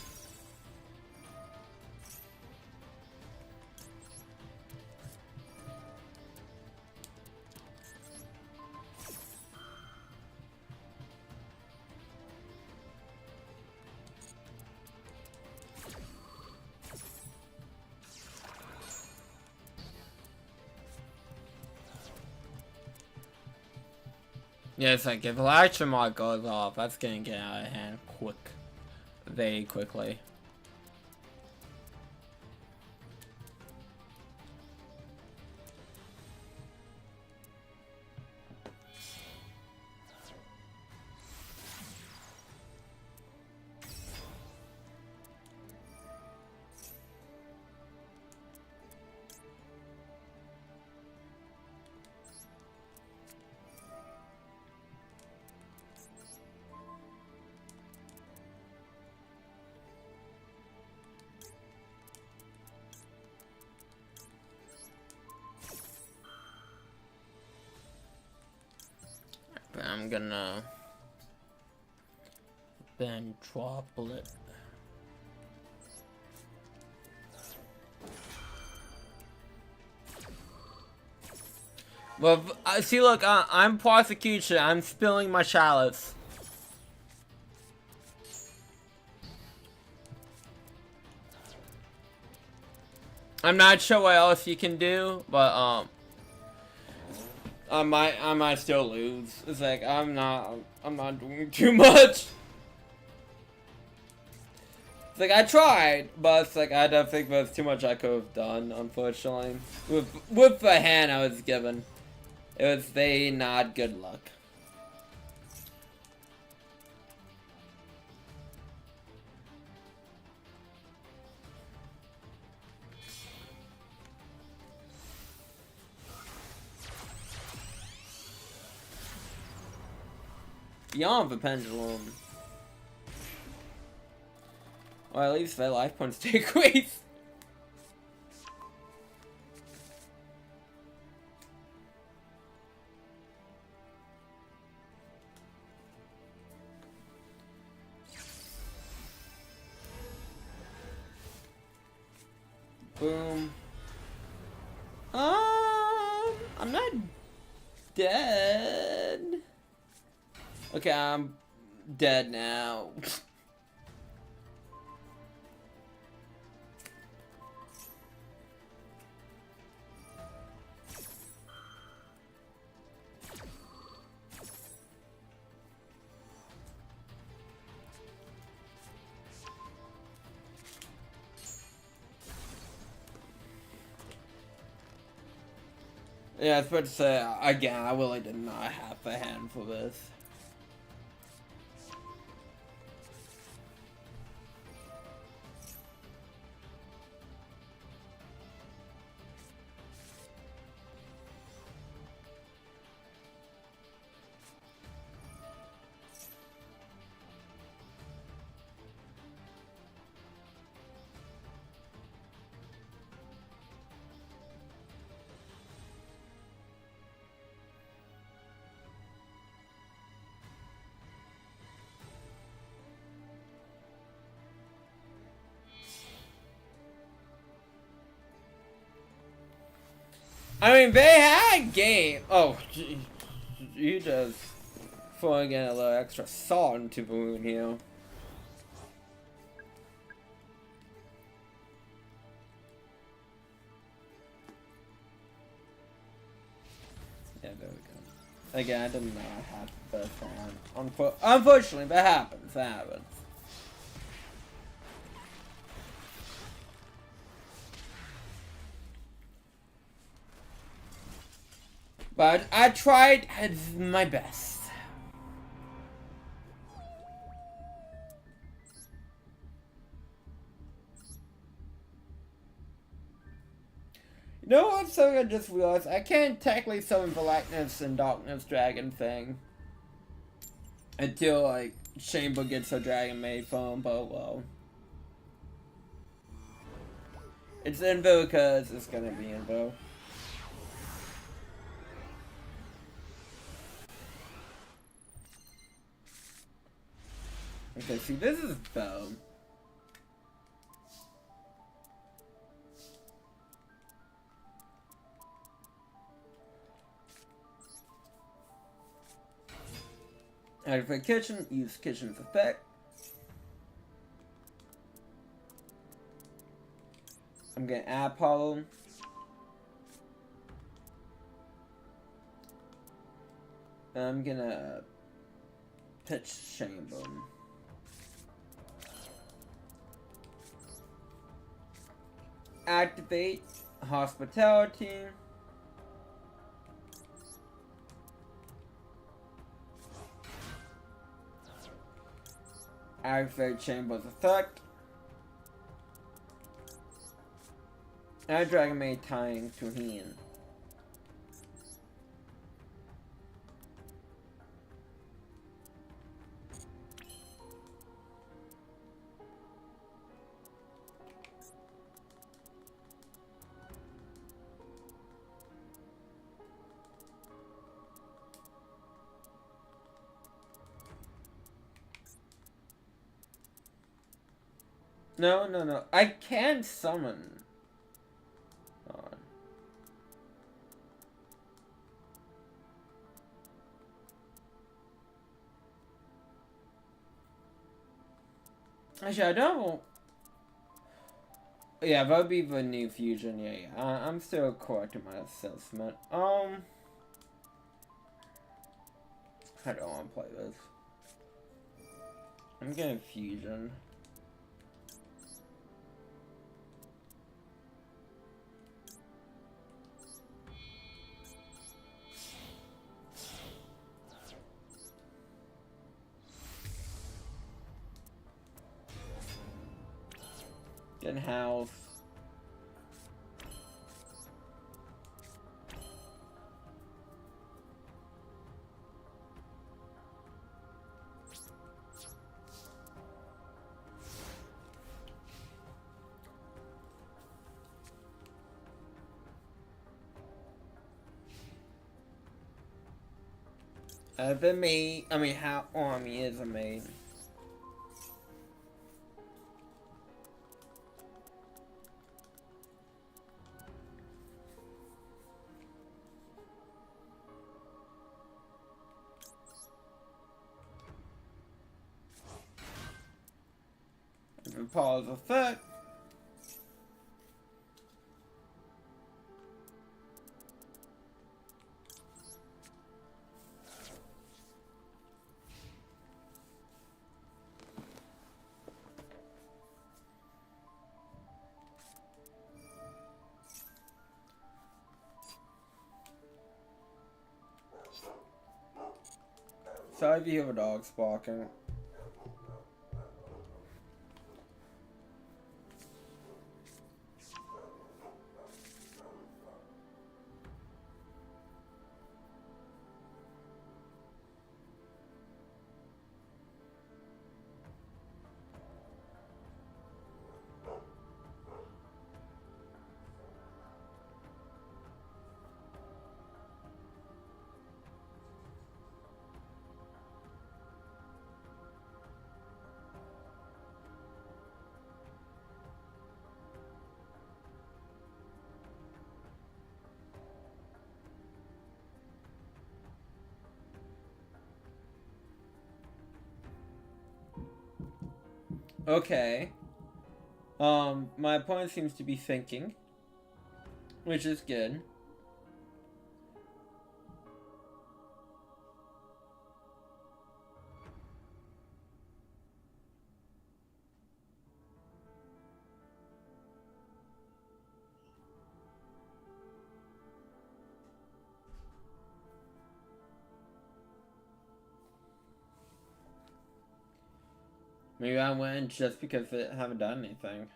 Yeah, it's like if electromite goes off, that's gonna get out of hand very quickly. But I'm gonna then droplet. Well, see, look, I'm prosecution. I'm spilling my shallots. I'm not sure what else you can do, but I might still lose. It's like I'm not doing too much. It's like I tried, but it's like I don't think there's too much I could have done, unfortunately. With the hand I was given, it was very not good luck. Beyond the pendulum. Or at least their life points decrease. Boom. I'm not dead. Okay, I'm dead now. Yeah, I was about to say, again, I really did not have a hand for this. I mean, they had game. Oh, you just throwing in a little extra salt into the wound here. Yeah, there we go. Again, I did not have the fan. Unfortunately, that happens. That happens. But I tried my best. No, what's something I just realized? I can't technically summon the Likeness and Darkness Dragon thing until, like, Chamber gets a dragon made from, but well. It's Invo because it's gonna be Invo. Okay, see, this is Bow. Activate kitchen, use kitchen's effect. I'm gonna add Apollo. I'm gonna pitch Chamber. Activate Hospitality. Activate Chamber's effect. Add Dragon Maid tying to hand. No. I can summon. Actually, I don't. Yeah, that'll be the new fusion. Yeah. I'm still correcting my assessment. I don't want to play this. I'm getting fusion. Getting house. The maid. I mean, how Army is a maid. Pause effect. Sorry if you hear a dog barking. Okay. My opponent seems to be thinking, which is good. Maybe I win just because they haven't done anything.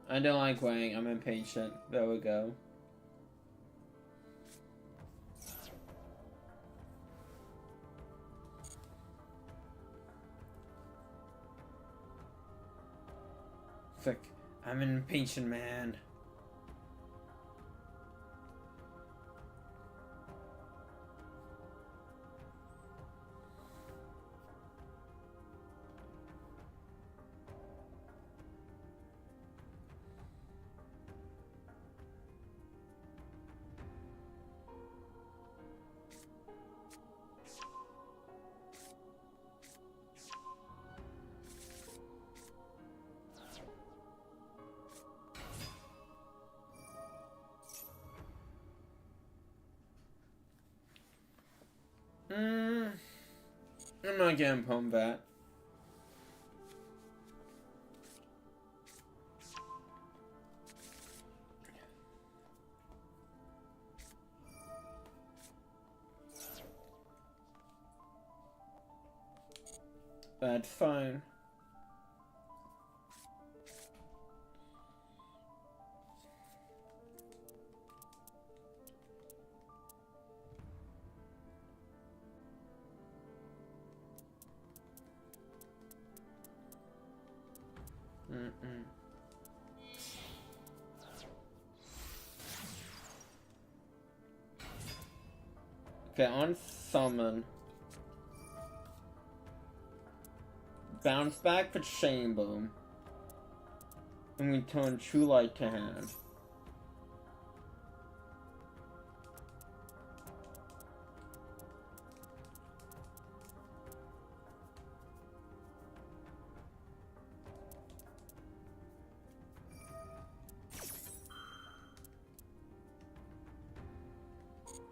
I don't like waiting. I'm impatient. There we go. It's like, I'm an impatient man. I'm not getting home that. That's fine. Okay, on summon. Bounce back for Chain Boom. And we turn True Light to hand.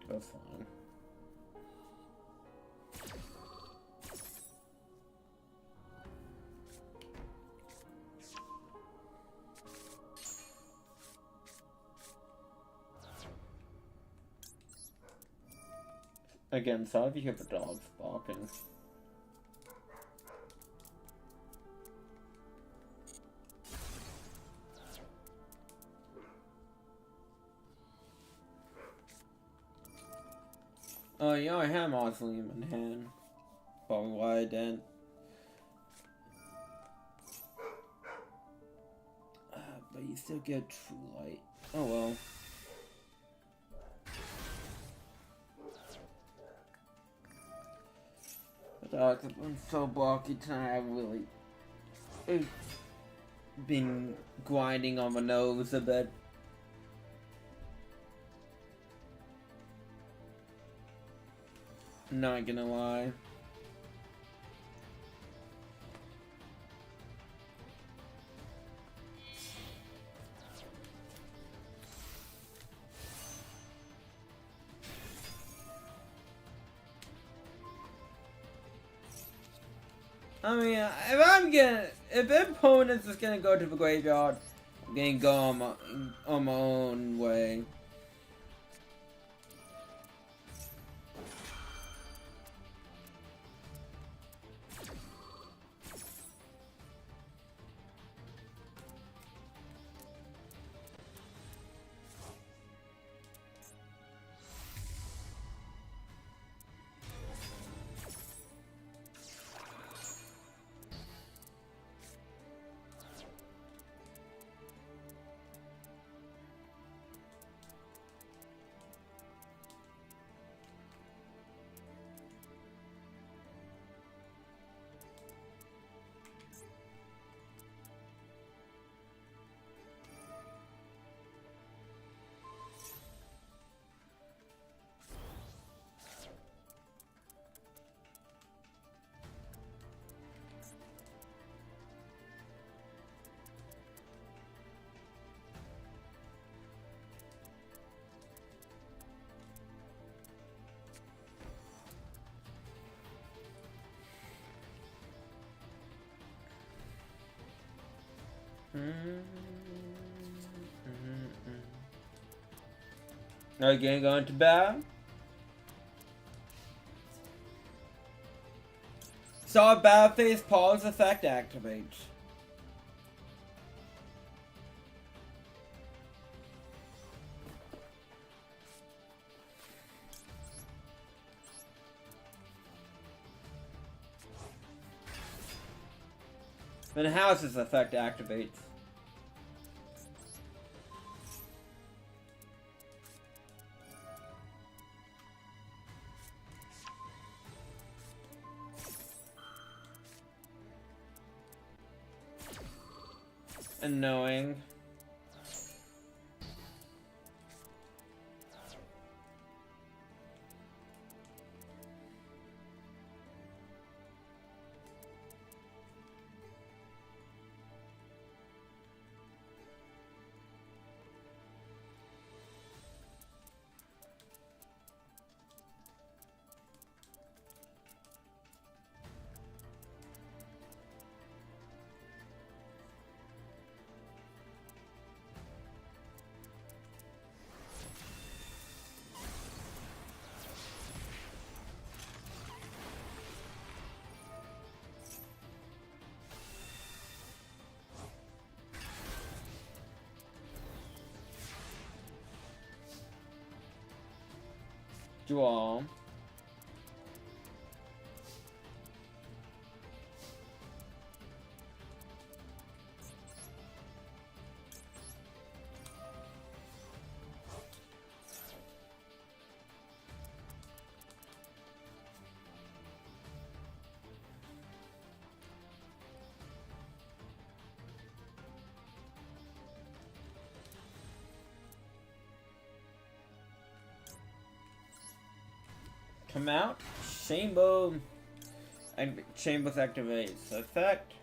That's fine. Again, sorry if you hear the dogs barking. Oh, yeah, I have Mausoleum in hand. Probably why I didn't. But you still get True Light. Oh well. The dogs have been so blocky tonight, I've really been grinding on my nose a bit. Not gonna lie. I mean, if the opponent is gonna go to the graveyard, I'm gonna go on my own way. Again, going to battle. Saw battle phase pause effect activates. Then House's effect activates. Annoying. Duel. Come out. Chamber. And Chambers activates. Effect.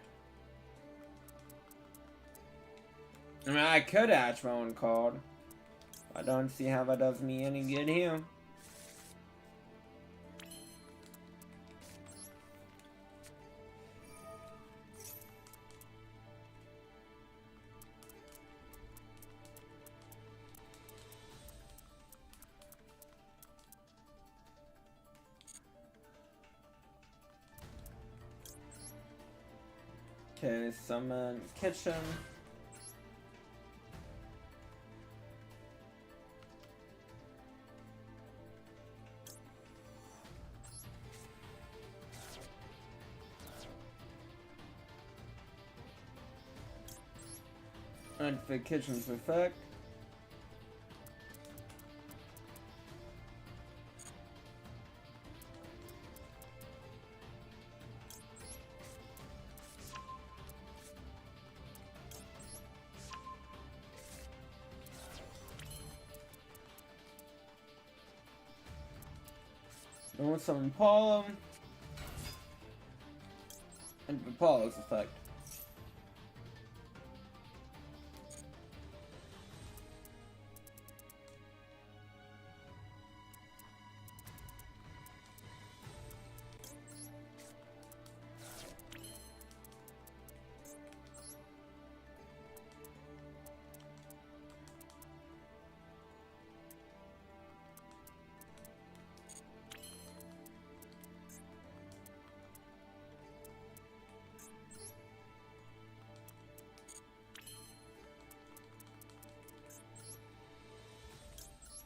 I mean, I could add my own card. I don't see how that does me any good here. Okay, summon kitchen. And for kitchen's effect. And we'll summon Paula. And for Paula's effect.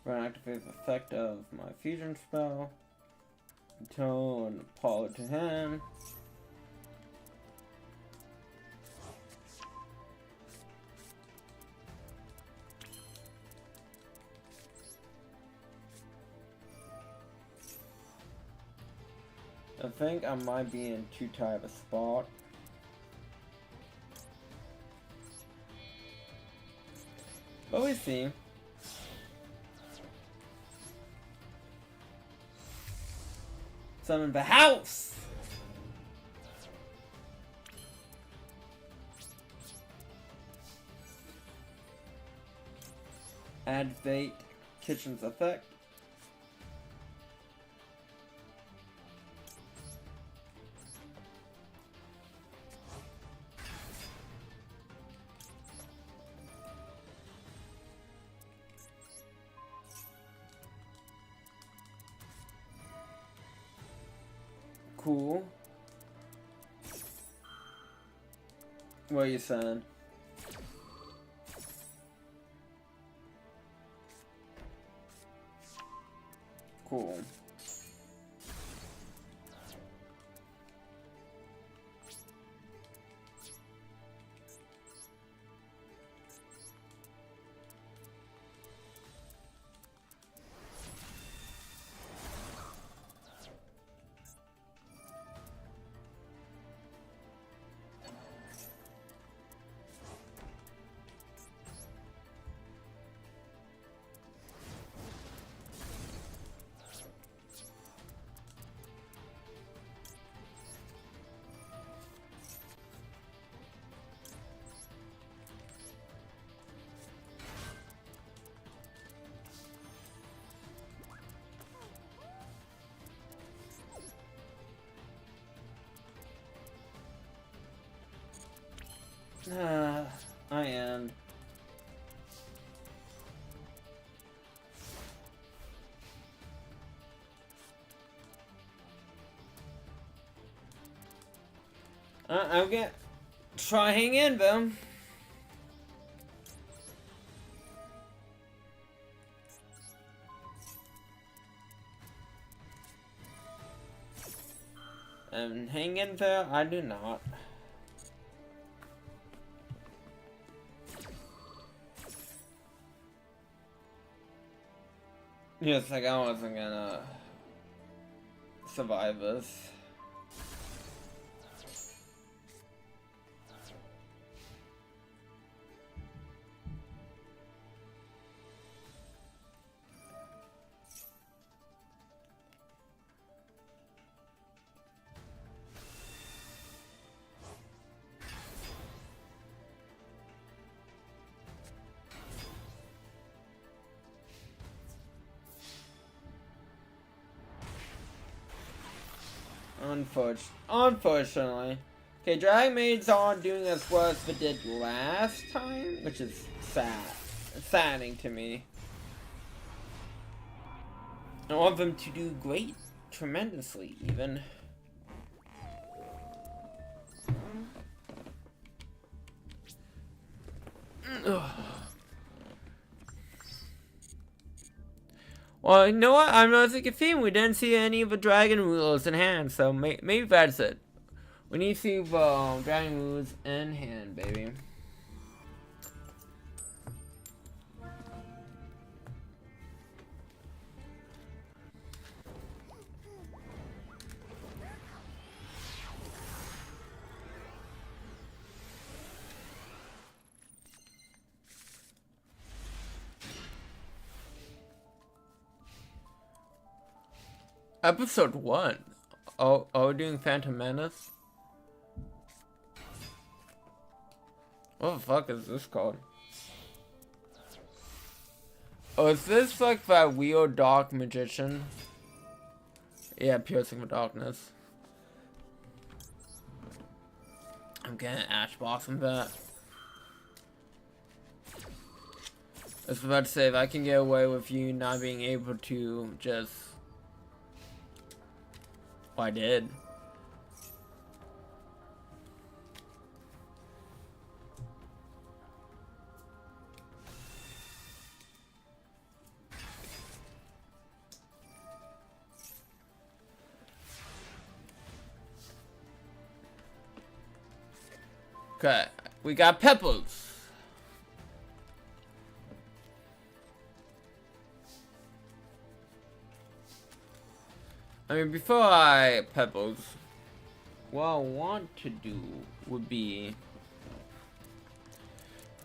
Run activate the effect of my fusion spell. Turn Paula to hand. I think I might be in too tight of a spot. But we see. Summon the house! Activate kitchen's effect. Cool. What are you saying? Cool. I am. I'm gonna try hang in though. And hang in there, I do not. Yes, like I wasn't gonna survive this. Unfortunately. Okay, Dragon Maids aren't doing as well as they did last time, which is sad. It's saddening to me. I want them to do great, tremendously even. Well, you know what? I'm noticing a theme. We didn't see any of the dragon rulers in hand, so maybe that's it. We need to see the dragon rulers in hand, baby. Episode 1. Oh, are we doing Phantom Menace? What the fuck is this called? Oh, is this like that weird dark magician? Yeah, Piercing the Darkness. I'm getting Ash Blossom that. I was about to say, if I can get away with you not being able to just... Well, I did. Okay, we got Pebbles. I mean, before I Pebbles, what I want to do would be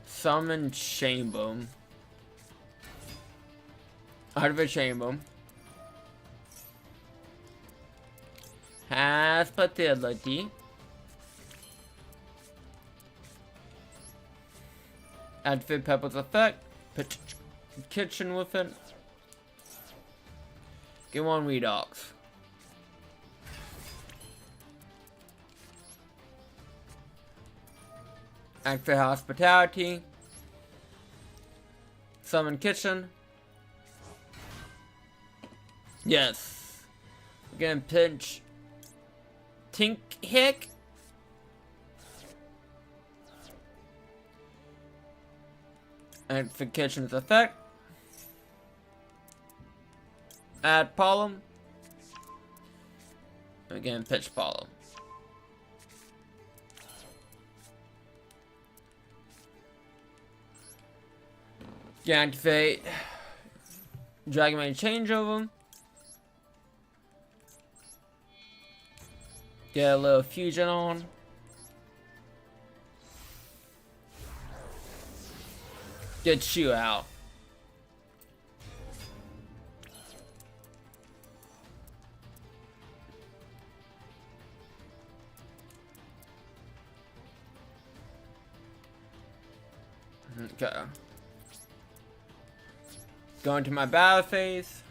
summon Chamber out of a chamber. Has fertility. Activate Pebbles effect. Put kitchen with it. Get one redox. Activate Hospitality. Summon Kitchen. Yes. We're gonna pinch Tink Hick. Activate Kitchen's effect. Add Pollen. Again, pitch Pollen. Activate Dragon Maid Changeover. Get a little fusion on. Get you out. Okay. Go into my battle phase.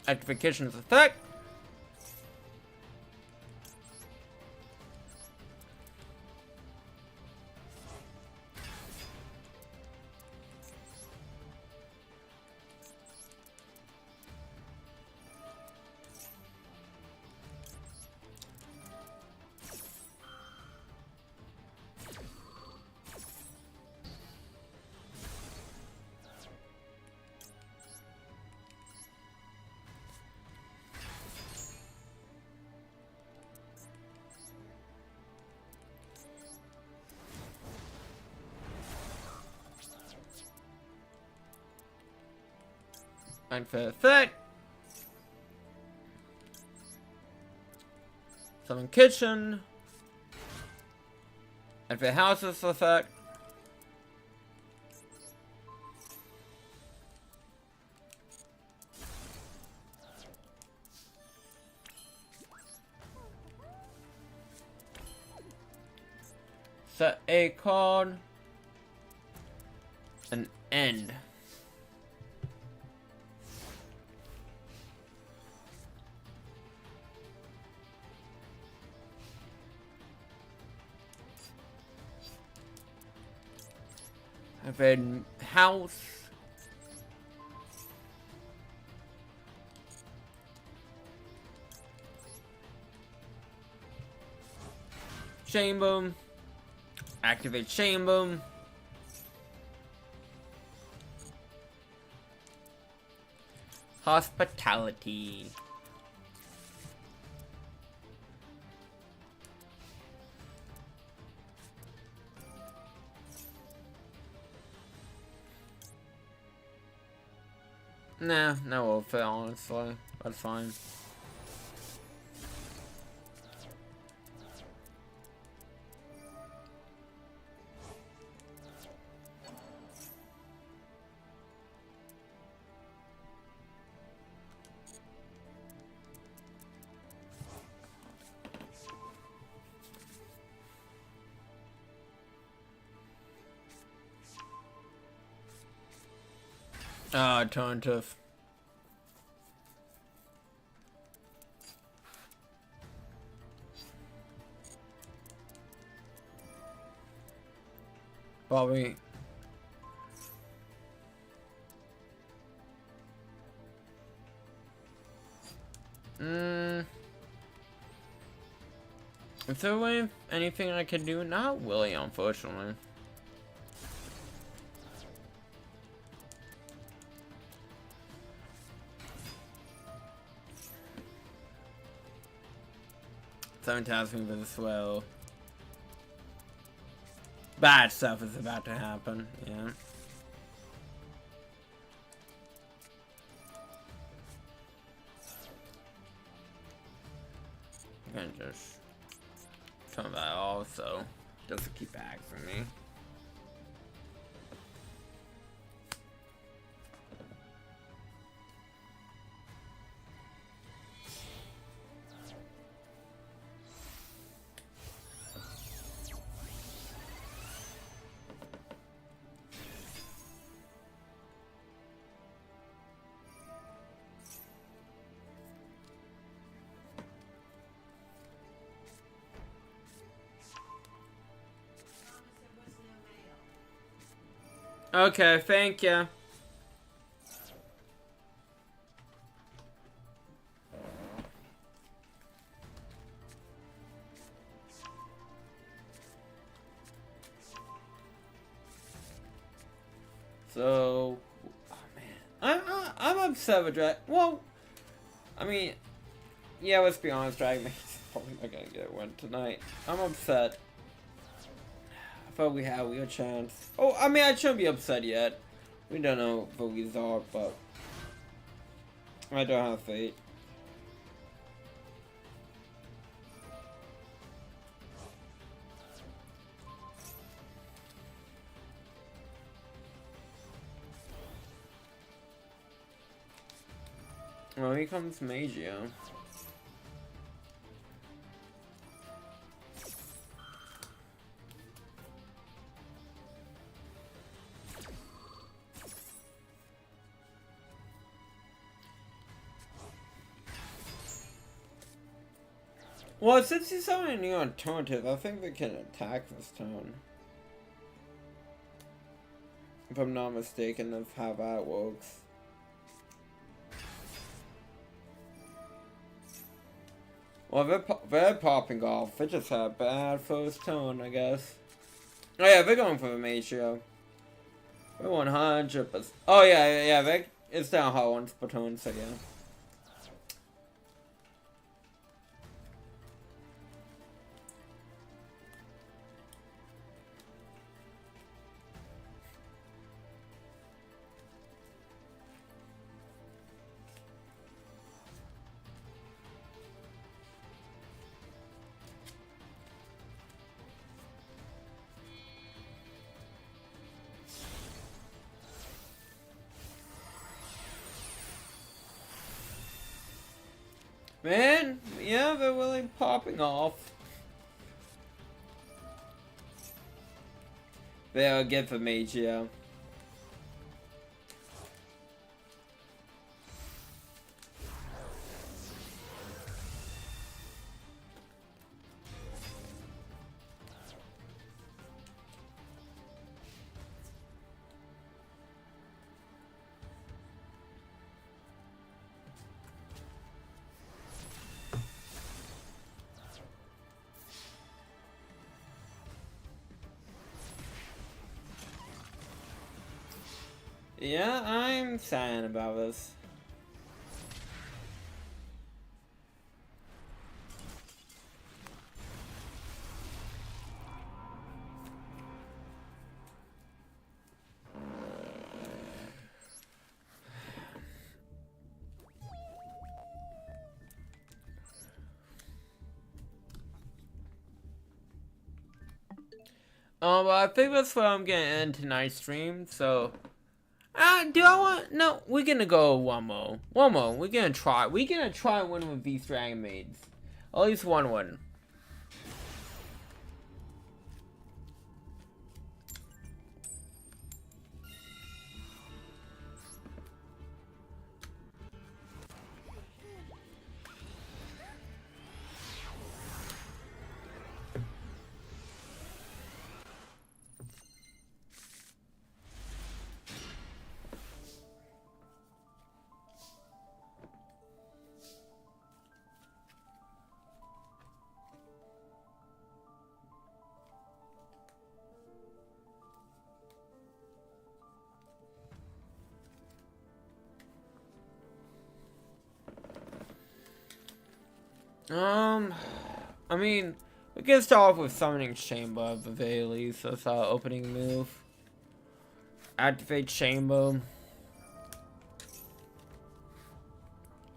Activate Kitchen's effect. Unfair effect. Summon kitchen. Unfair houses effect. Set a card. An end. I've had house. Chamber. Activate chamber. Hospitality. Nah, no will fit, honestly. That's fine. Alternative. Probably. Is there anything I can do? Not really, unfortunately. Someone tells me this well. Bad stuff is about to happen, yeah. I'm gonna just turn that off, so it doesn't keep asking me. Okay, thank you. So, oh man, I'm upset with Drag. Well, I mean, yeah, let's be honest, Dragon Maid's probably not gonna get a win tonight. I'm upset. I thought we had a real chance. Oh, I mean, I shouldn't be upset yet. We don't know the result, but I don't have faith. Well, here comes Magio. Well, since he's on a new alternative, I think they can attack this turn. If I'm not mistaken of how that works. Well, they're popping off. They just had a bad first turn, I guess. Oh yeah, they're going for the Magio. They're 100%. Oh yeah, it's down hard on Splatoon, so yeah. Man, yeah, they're really popping off. They're good for mage, yeah. Yeah, I'm sad about this. I think that's where I'm gonna end tonight's stream, so... do I want... No, we're gonna go one more. One more. We're gonna try. We're gonna try one with these Dragon Maids. At least one. I mean, we can start off with Summoning Chamber of the very least. That's our opening move. Activate Chamber.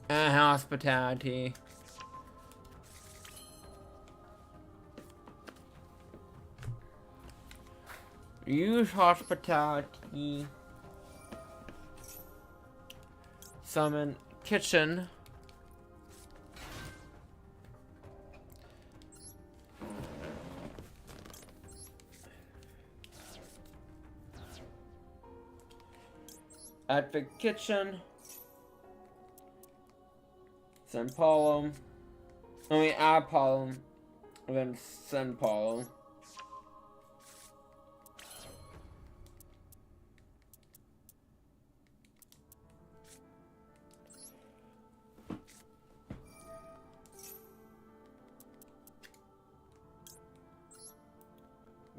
And Hospitality. Use Hospitality. Summon Kitchen. Activate Kitchen. Send Apollo. Add Apollo. And then send Apollo.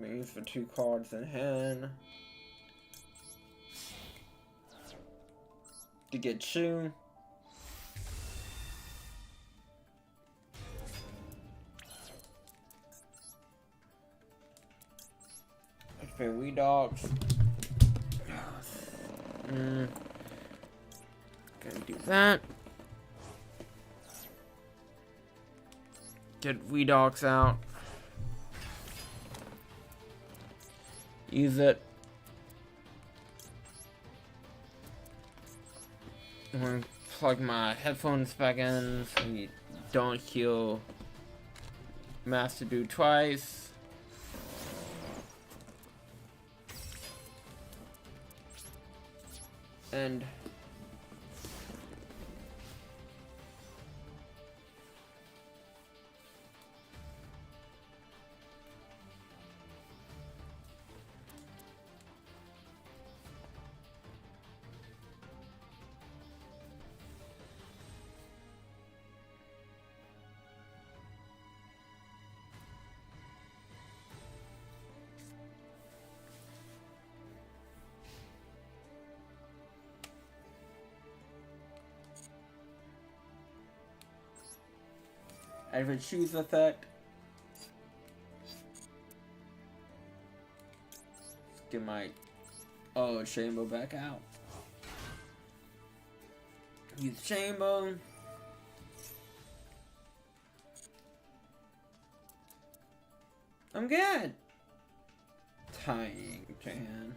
Use for 2 cards in hand. To get Chew. Activate Wee Dogs. Gonna do that. Get Wee Dogs out. Use it. I'm gonna plug my headphones back in so we don't heal Master Do twice. And activate Choose effect. Get my Chamber back out. Use Chamber. I'm good. Tying Jan.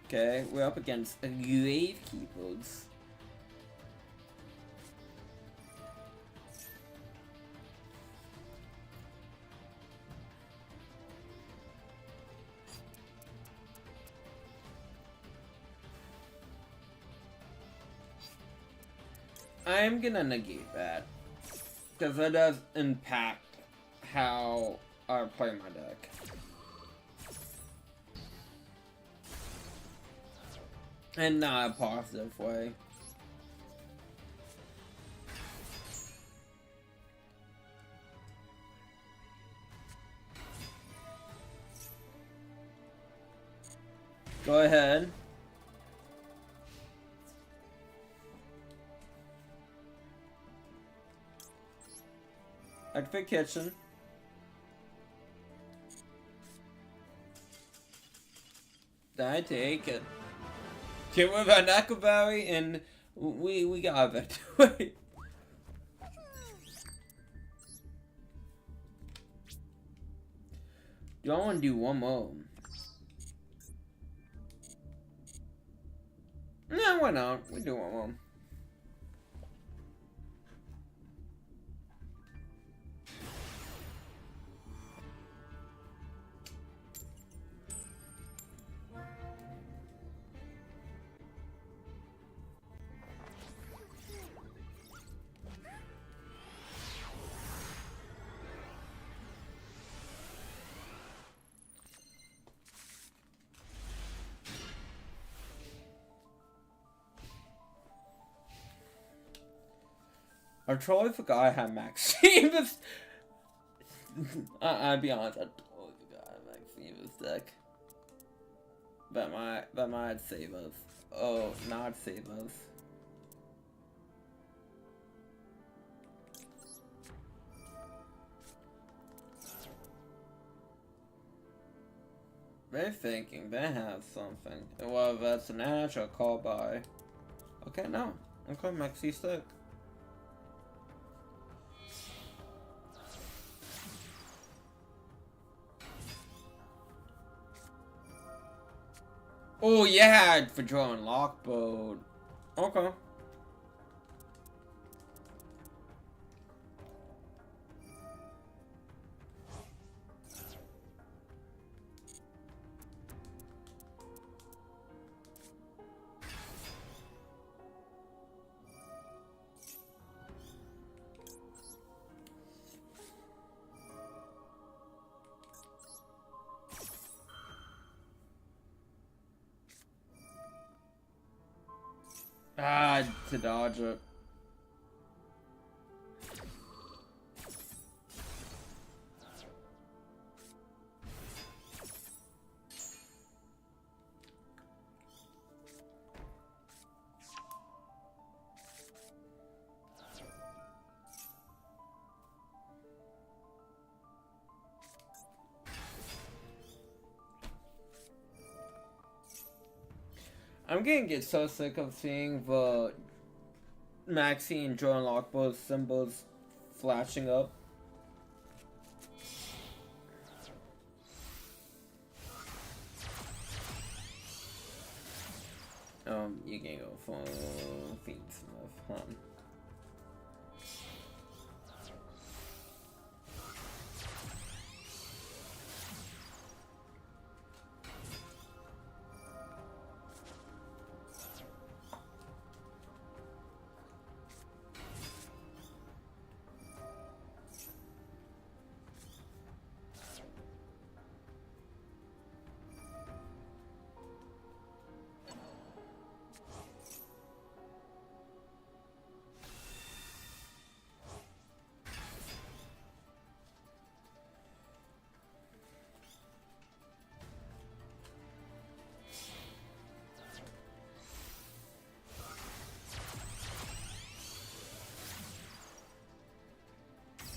Okay, we're up against Gravekeepers. I'm gonna negate that, because that does impact how I play my deck. And not a positive way. Go ahead. Activate kitchen. I take it. Get rid of our Knuckleberry and we got it. Wait. Do I want to do one more? No, why not? We do one more. I totally forgot I had Maximus. I'll be honest, I totally forgot I had Maximus deck. That might save us. Oh, not save us. They're thinking they have something. Well, that's an natural call by. Okay, no. Okay, Maxi stick. Oh yeah, for drawing Lockboat. Okay. Ah, to dodge it. I'm gonna get so sick of seeing the Maxi and Joe and Lockboat symbols flashing up. You can go for Fiendsmith, huh?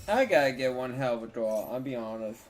I gotta get one hell of a draw, I'll be honest.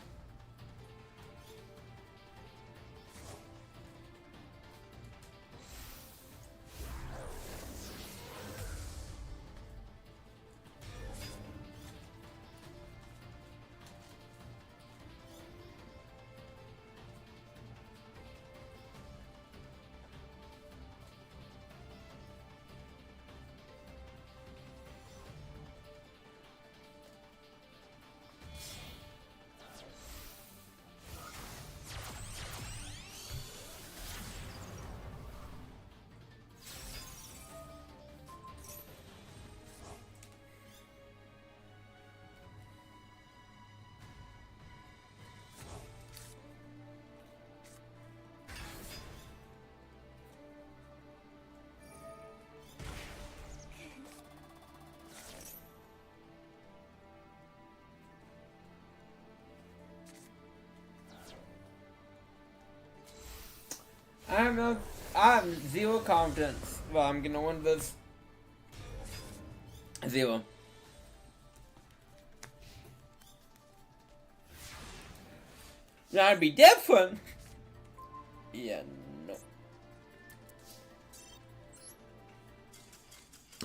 I have zero confidence. Well, I'm gonna win this. Zero. That'd be different. Yeah, no.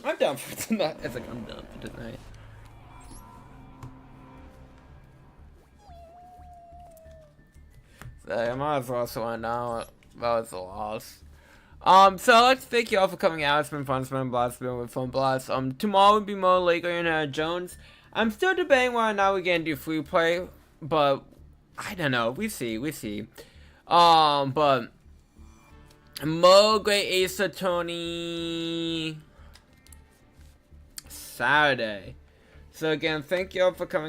I'm done for tonight. It's like I'm done for tonight. So I might as well slow down. That was a loss. So I'd like to thank you all for coming out. It's been fun. It's been a blast. It's been with Fun Blast. Tomorrow will be more Lego Indiana Jones. I'm still debating whether or not we're gonna do free play, but I don't know. We see. But more Great Ace Attorney Saturday. So again, thank you all for coming.